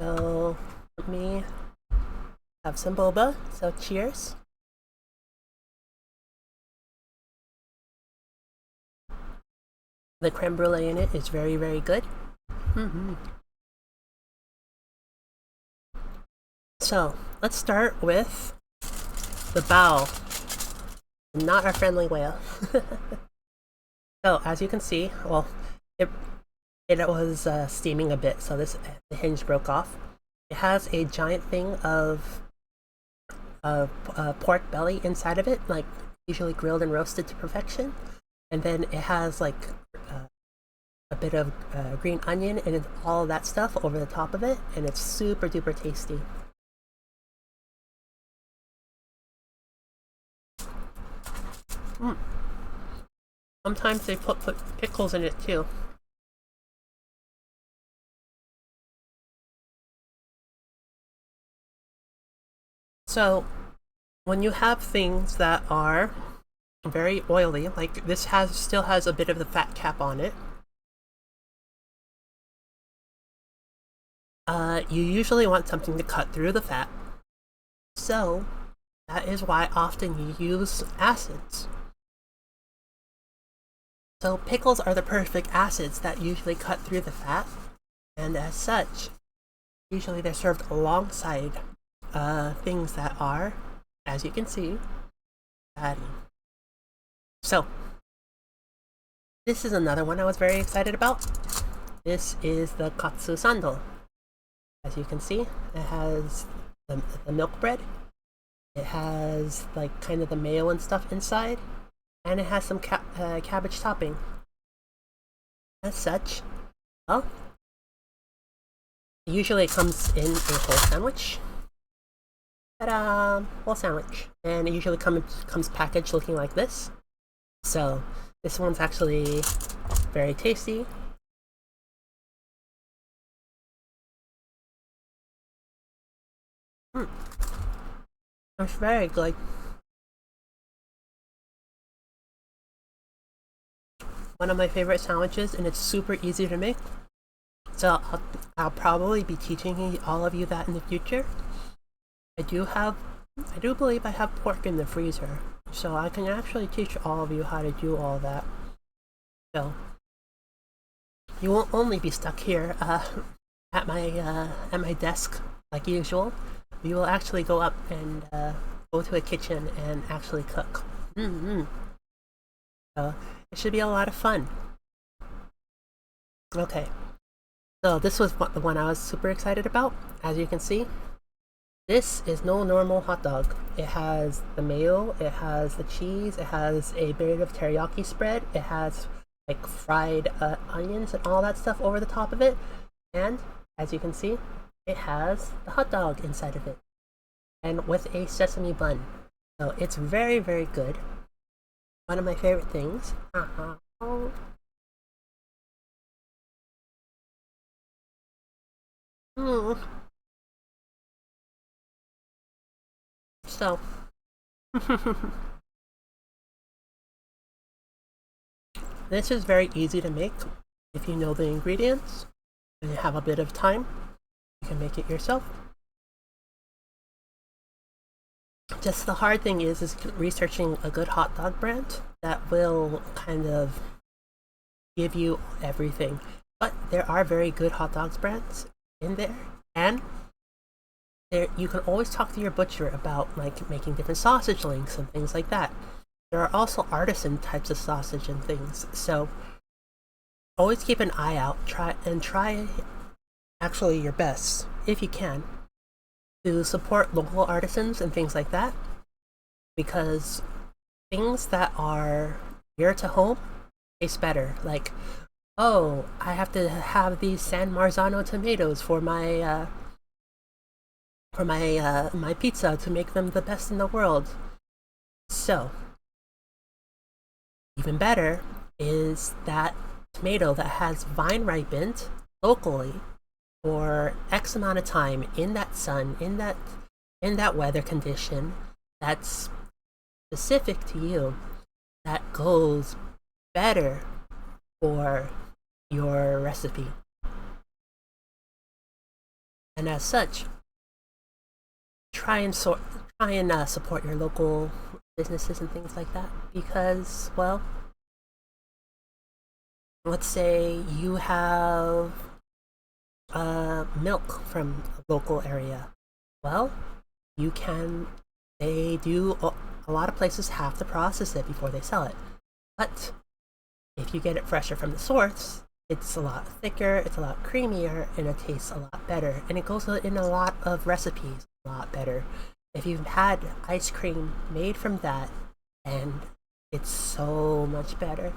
So let me have some boba. So cheers. The creme brulee in it is very, very good. So let's start with the bow, not our friendly whale. So as you can see, well, it was steaming a bit, so the hinge broke off. It has a giant thing of pork belly inside of it, like usually grilled and roasted to perfection, and then it has like a bit of green onion and all of that stuff over the top of it, and it's super duper tasty. Sometimes they put pickles in it too. So when you have things that are very oily, like this still has a bit of the fat cap on it, you usually want something to cut through the fat. So that is why often you use acids. So pickles are the perfect acids that usually cut through the fat, and as such, usually they're served alongside things that are, as you can see, fatty. So this is another one I was very excited about. This is the katsu sando. As you can see, it has the milk bread. It has like kind of the mayo and stuff inside, and it has some cabbage topping. As such, well, usually it comes in a whole sandwich. Ta-da! Whole sandwich. And it usually comes packaged looking like this. So this one's actually very tasty. It's very good. One of my favorite sandwiches, and it's super easy to make. So I'll probably be teaching all of you that in the future. I do believe I have pork in the freezer. So I can actually teach all of you how to do all that. So you won't only be stuck here at my desk like usual. You will actually go up and go to a kitchen and actually cook. So it should be a lot of fun. Okay, so this was the one I was super excited about. As you can see, this is no normal hot dog. It has the mayo, it has the cheese, it has a bit of teriyaki spread, it has like fried onions and all that stuff over the top of it, and as you can see, it has the hot dog inside of it, and with a sesame bun. So it's very, very good. One of my favorite things. So, this is very easy to make if you know the ingredients and you have a bit of time. You can make it yourself. Just the hard thing is researching a good hot dog brand that will kind of give you everything. But there are very good hot dogs brands in there, and there you can always talk to your butcher about like making different sausage links and things like that. There are also artisan types of sausage and things, so always keep an eye out. Try actually your best if you can to support local artisans and things like that, because things that are near to home taste better. Like, oh, I have to have these San Marzano tomatoes for my my pizza to make them the best in the world. So, even better is that tomato that has vine ripened locally for X amount of time in that sun, in that weather condition that's specific to you, that goes better for your recipe. And as such, try and support your local businesses and things like that, because, well, let's say you have milk from a local area. Well, you can. They do. A lot of places have to process it before they sell it, but if you get it fresher from the source, it's a lot thicker, it's a lot creamier, and it tastes a lot better. And it goes in a lot of recipes a lot better. If you've had ice cream made from that, and it's so much better.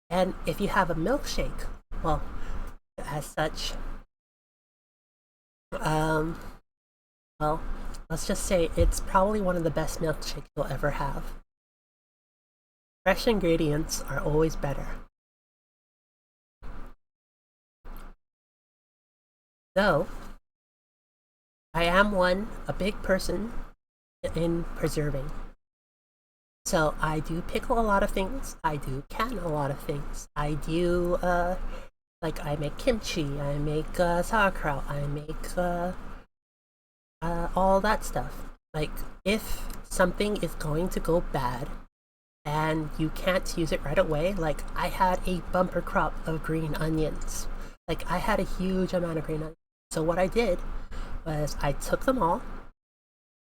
And if you have a milkshake, well, as such, well, let's just say it's probably one of the best milkshakes you'll ever have. Fresh ingredients are always better. Though, I am a big person in preserving. So I do pickle a lot of things. I do can a lot of things. I do, like I make kimchi, I make sauerkraut, I make all that stuff. Like, if something is going to go bad and you can't use it right away, like I had a bumper crop of green onions. Like, I had a huge amount of green onions. So what I did was I took them all,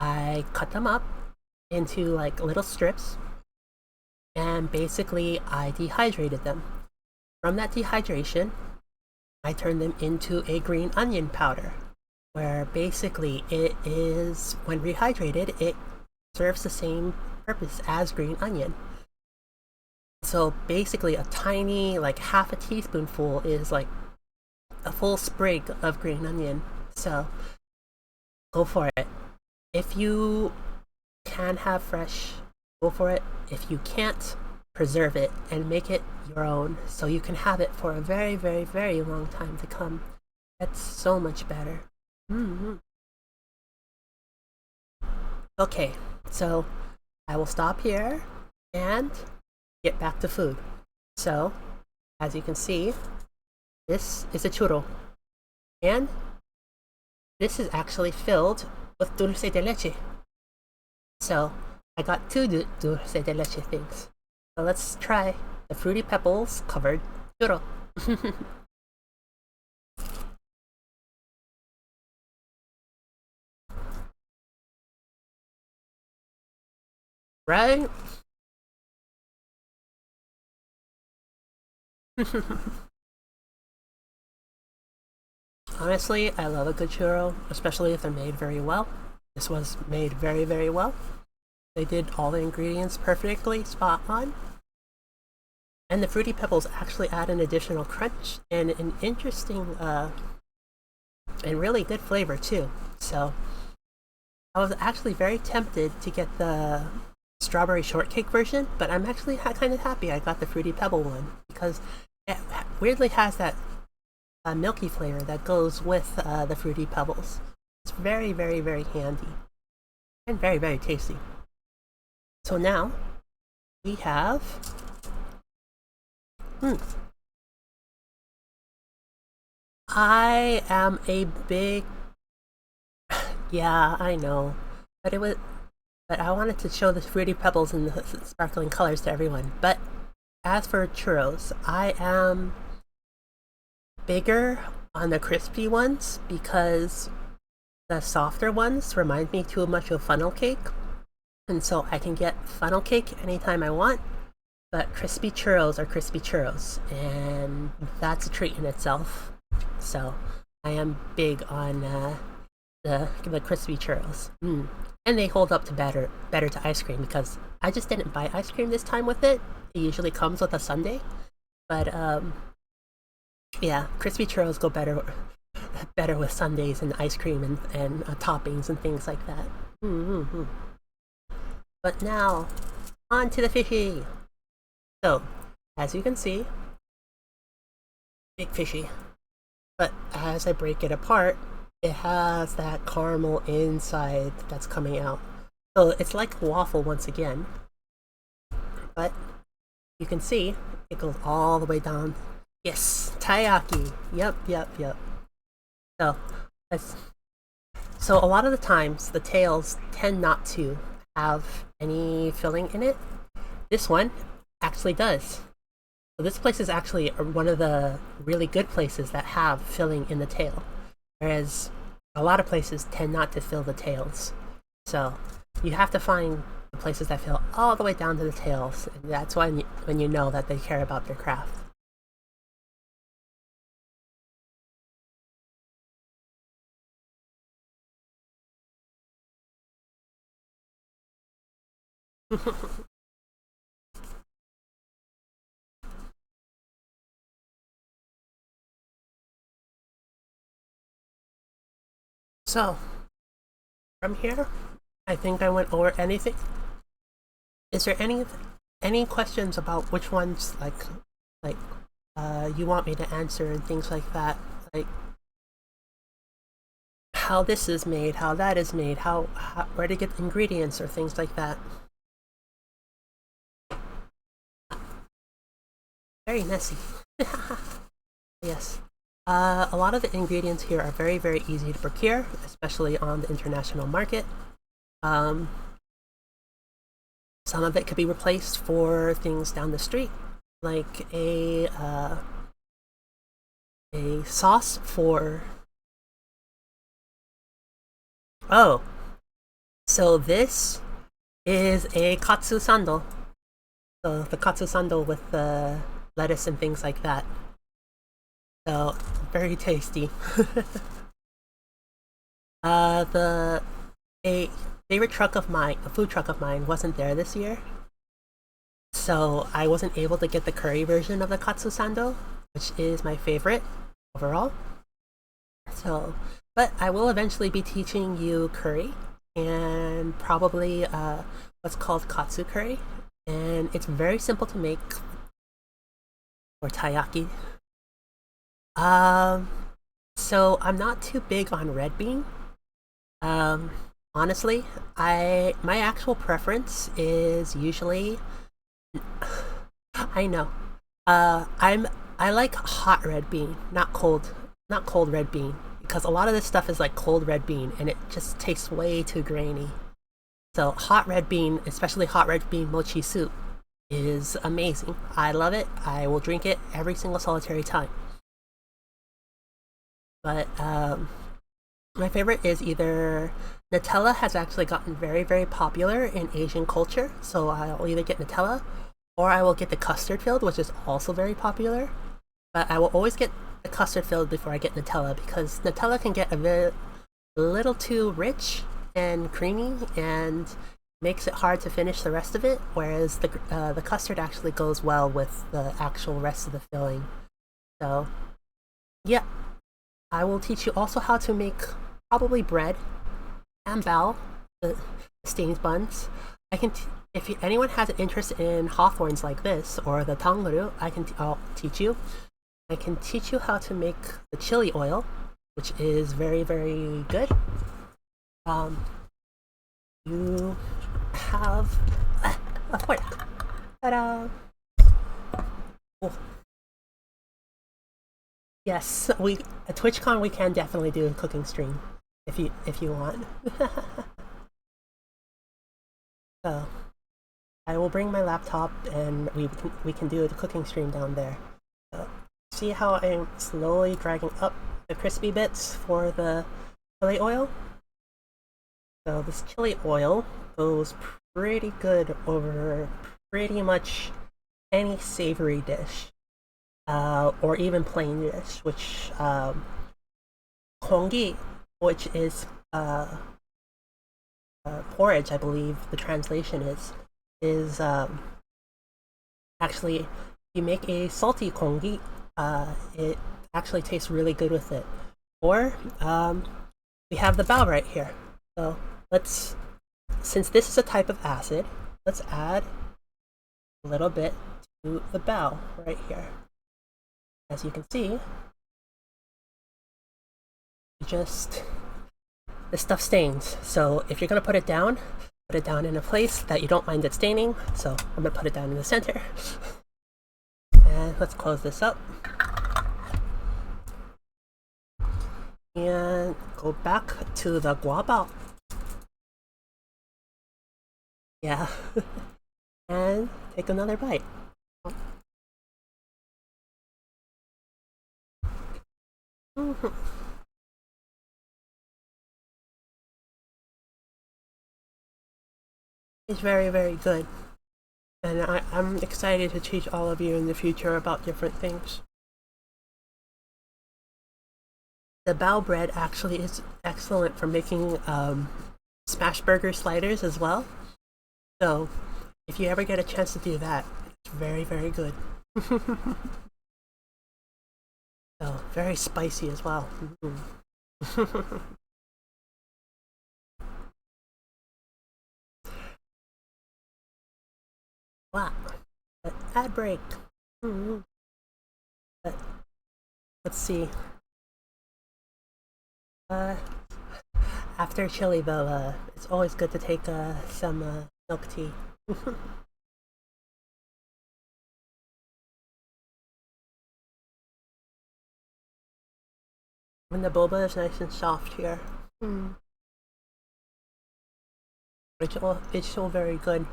I cut them up into like little strips, and basically I dehydrated them. From that dehydration, I turned them into a green onion powder, where basically it is, when rehydrated, it serves the same purpose as green onion. So basically a tiny, like half a teaspoonful is like a full sprig of green onion. So go for it. If you can have fresh, go for it. If you can't, preserve it and make it your own so you can have it for a very, very, very long time to come. That's so much better. Okay, so I will stop here and get back to food. So, as you can see, this is a churro, and this is actually filled with dulce de leche. So I got two dulce de leche things. So let's try the Fruity Pebbles covered churro. Right? Honestly, I love a good churro, especially if they're made very well. This was made very, very well. They did all the ingredients perfectly, spot on. And the Fruity Pebbles actually add an additional crunch and an interesting and really good flavor too. So I was actually very tempted to get the strawberry shortcake version, but I'm actually kind of happy I got the Fruity Pebble one because it weirdly has that milky flavor that goes with the Fruity Pebbles. It's very, very, very handy and very, very tasty. So now we have. I am a big. Yeah, I know, but it was. But I wanted to show the Fruity Pebbles and the sparkling colors to everyone. But as for churros, I am bigger on the crispy ones because the softer ones remind me too much of funnel cake. And so I can get funnel cake anytime I want, but crispy churros are crispy churros, and that's a treat in itself. So I am big on the crispy churros. And they hold up to better to ice cream because I just didn't buy ice cream this time with it. It usually comes with a sundae. But yeah, crispy churros go better with sundaes and ice cream and toppings and things like that. Mm-hmm. But now, on to the fishy. So, as you can see, big fishy. But as I break it apart, it has that caramel inside that's coming out. So it's like waffle once again. But you can see it goes all the way down. Yes, taiyaki. Yep. So so a lot of the times the tails tend not to have any filling in it. This one actually does. So this place is actually one of the really good places that have filling in the tail, whereas a lot of places tend not to fill the tails. So you have to find the places that fill all the way down to the tails, and that's when you know that they care about their craft. So from here, I think I went over anything. Is there any questions about which ones like you want me to answer and things like that? Like how this is made, how that is made, how where to get ingredients or things like that. Very messy. Yes. A lot of the ingredients here are very, very easy to procure, especially on the international market. Um, some of it could be replaced for things down the street, like a sauce for. Oh, so this is a katsu sando. So the katsu sando with the lettuce and things like that. So very tasty. The a favorite truck of mine, a food truck of mine, wasn't there this year, so I wasn't able to get the curry version of the katsu sando, which is my favorite overall. So, but I will eventually be teaching you curry and probably what's called katsu curry, and it's very simple to make, or taiyaki. Um, so I'm not too big on red bean. Um, Honestly, my actual preference is usually I know. I like hot red bean, not cold red bean, because a lot of this stuff is like cold red bean, and it just tastes way too grainy. So hot red bean, especially hot red bean mochi soup, is amazing. I love it. I will drink it every single solitary time. But my favorite is either Nutella has actually gotten very, very popular in Asian culture. So I'll either get Nutella or I will get the custard filled, which is also very popular. But I will always get the custard filled before I get Nutella because Nutella can get a little too rich and creamy and makes it hard to finish the rest of it, whereas the custard actually goes well with the actual rest of the filling. So, yeah, I will teach you also how to make probably bread and bao, the stains buns. If anyone has an interest in hawthorns like this or the tanguru, I'll teach you. I can teach you how to make the chili oil, which is very, very good. You have a fork. Ta-da! Oh. Yes, at TwitchCon we can definitely do a cooking stream if you want. So I will bring my laptop and we can do a cooking stream down there. So, see how I'm slowly dragging up the crispy bits for the chili oil? So this chili oil goes pretty good over pretty much any savory dish, or even plain dish, which kongi, which is porridge, I believe the translation is actually you make a salty kongi. It actually tastes really good with it. Or we have the bao right here. So since this is a type of acid, let's add a little bit to the bao right here. As you can see, this stuff stains. So if you're gonna put it down in a place that you don't mind it staining. So I'm gonna put it down in the center. And let's close this up. And go back to the guabao. Yeah. And take another bite. It's very, very good. And I'm excited to teach all of you in the future about different things. The bao bread actually is excellent for making smash burger sliders as well. So if you ever get a chance to do that, it's very, very good. So very spicy as well. Wow. Ad break. But let's see. After chili though, it's always good to take some milk tea. And the boba is nice and soft here. It's all very good.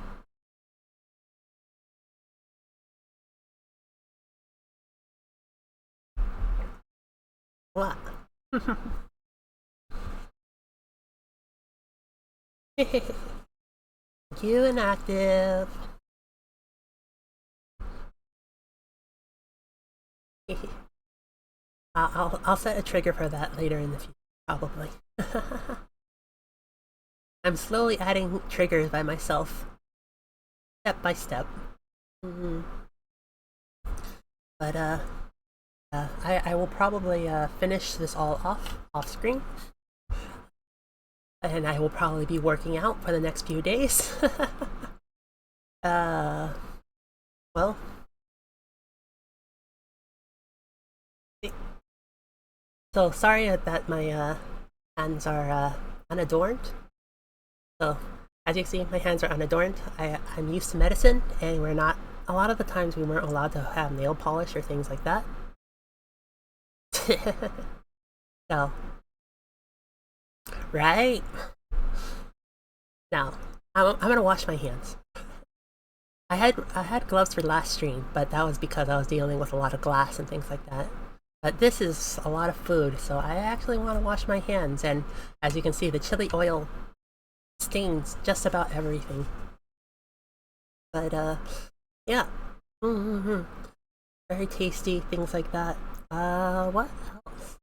Wow. You inactive. I'll set a trigger for that later in the future, probably. I'm slowly adding triggers by myself, step by step. But I will probably finish this all off screen, and I will probably be working out for the next few days. Well. So sorry that my hands are unadorned. So as you see, my hands are unadorned. I'm used to medicine, and a lot of the times we weren't allowed to have nail polish or things like that. So, right? Now, I'm gonna wash my hands. I had gloves for last stream, but that was because I was dealing with a lot of glass and things like that. But this is a lot of food, so I actually want to wash my hands. And as you can see, the chili oil stains just about everything. But yeah, mm-hmm. Very tasty, things like that. What else?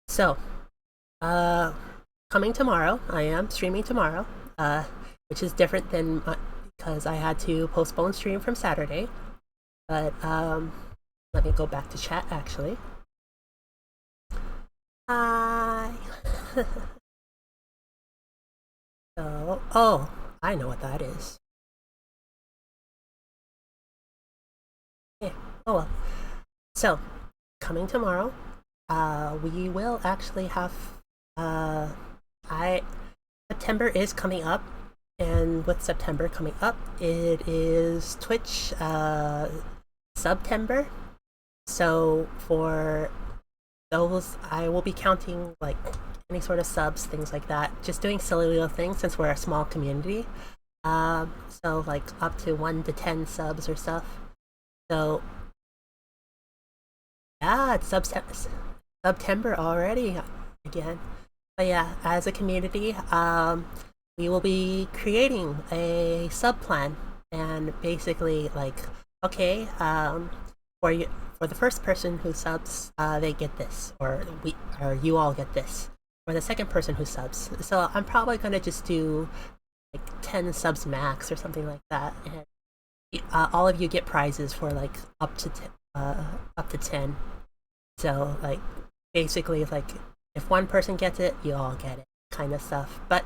So, uh, coming tomorrow, I am streaming tomorrow. Which is different than because I had to postpone stream from Saturday. But let me go back to chat actually. Hi. So, oh, I know what that is. Yeah. Oh well. So, coming tomorrow, we will actually have I September is coming up, and with September coming up, it is Twitch September. So for those, I will be counting like any sort of subs, things like that. Just doing silly little things since we're a small community. So like up to 1 to 10 subs or stuff. So yeah, it's September already again. But yeah, as a community, we will be creating a sub plan, and basically like, okay, for the first person who subs, they get this, or you all get this, or the second person who subs. So I'm probably gonna just do like 10 subs max or something like that, and all of you get prizes for like up to 10. So like basically like if one person gets it, you all get it, kind of stuff. But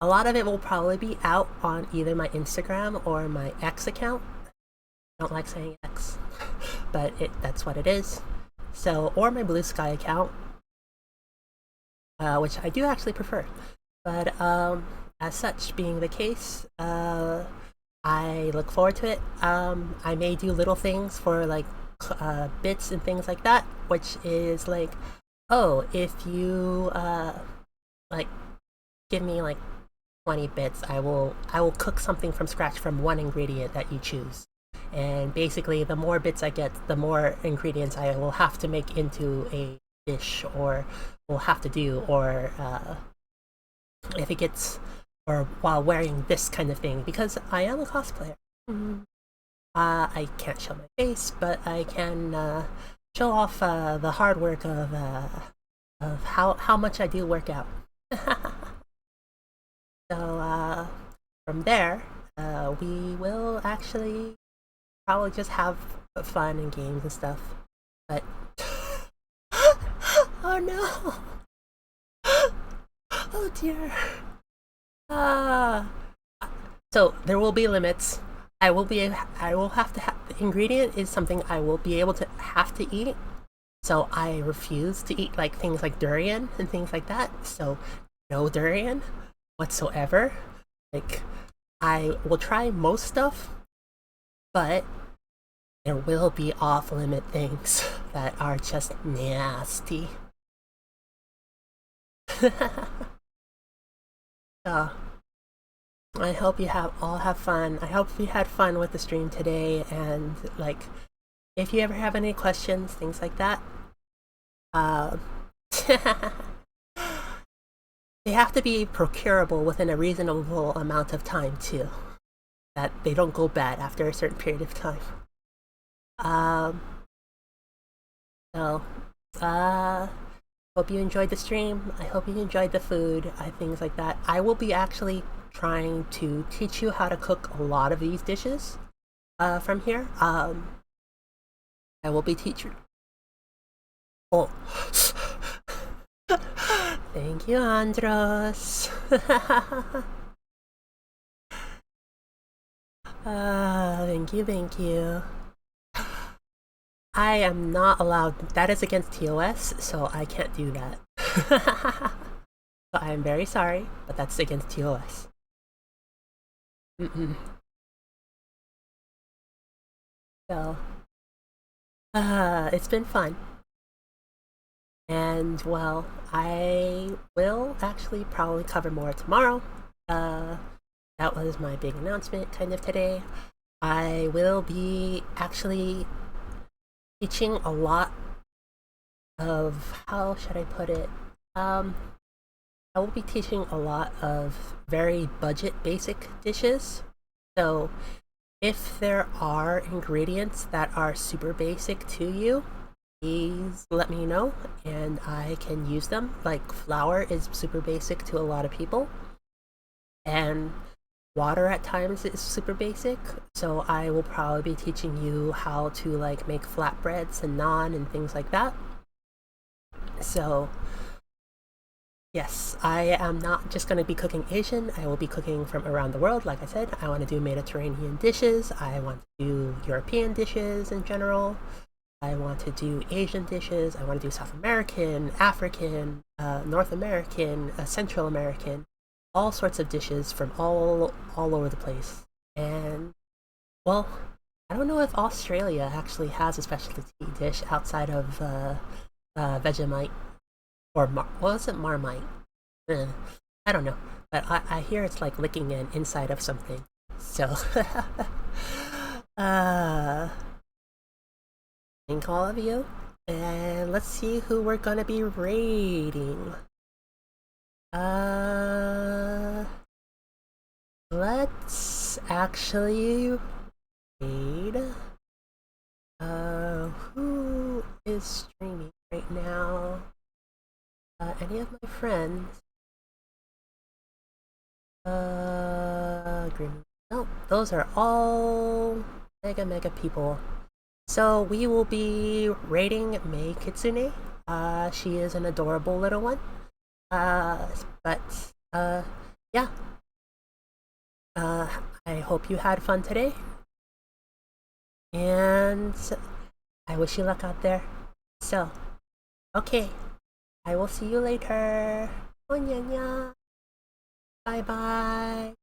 a lot of it will probably be out on either my Instagram or my X account. I don't like saying X, but that's what it is. So, or my Blue Sky account, which I do actually prefer. But as such being the case, I look forward to it. I may do little things for like bits and things like that, which is like, oh, if you like give me like 20 bits, I will cook something from scratch from one ingredient that you choose. And basically the more bits I get, the more ingredients I will have to make into a dish, or will have to do, or if it gets, or while wearing this kind of thing, because I am a cosplayer. Mm-hmm. I can't show my face, but I can show off the hard work of how much I do work out. So from there, we will actually probably just have fun and games and stuff. But oh no! Oh dear. So there will be limits. I will have to have, the ingredient is something I will be able to have to eat. So I refuse to eat like things like durian and things like that. So no durian whatsoever. Like I will try most stuff, but there will be off limit things that are just nasty. So I hope you all have fun. I hope you had fun with the stream today, and like if you ever have any questions, things like that, they have to be procurable within a reasonable amount of time too, that they don't go bad after a certain period of time. So hope you enjoyed the stream. I hope you enjoyed the food, things like that. I will be actually trying to teach you how to cook a lot of these dishes from here. I will be teaching. Oh, thank you, Andros. Thank you. I am not allowed. That is against TOS, so I can't do that. So I am very sorry, but that's against TOS. So, it's been fun. And well, I will actually probably cover more tomorrow. that was my big announcement kind of today. I will be actually teaching a lot of, how should I put it? I will be teaching a lot of very budget basic dishes. So if there are ingredients that are super basic to you, please let me know and I can use them. Like flour is super basic to a lot of people, and water at times is super basic. So I will probably be teaching you how to like make flatbreads and naan and things like that. So yes, I am not just going to be cooking Asian. I will be cooking from around the world. Like I said, I want to do Mediterranean dishes. I want to do European dishes in general. I want to do Asian dishes. I want to do South American, African, North American, Central American, all sorts of dishes from all over the place. And well, I don't know if Australia actually has a specialty dish outside of Vegemite or was it Marmite? Eh, I don't know, but I hear it's like licking an inside of something. So, uh, thank all of you, and let's see who we're gonna be rating. Uh, let's actually raid. Who is streaming right now? Any of my friends? Green. No, those are all mega people. So we will be rating Mei Kitsune. She is an adorable little one. But yeah. I hope you had fun today, and I wish you luck out there. So, okay, I will see you later. Bye bye.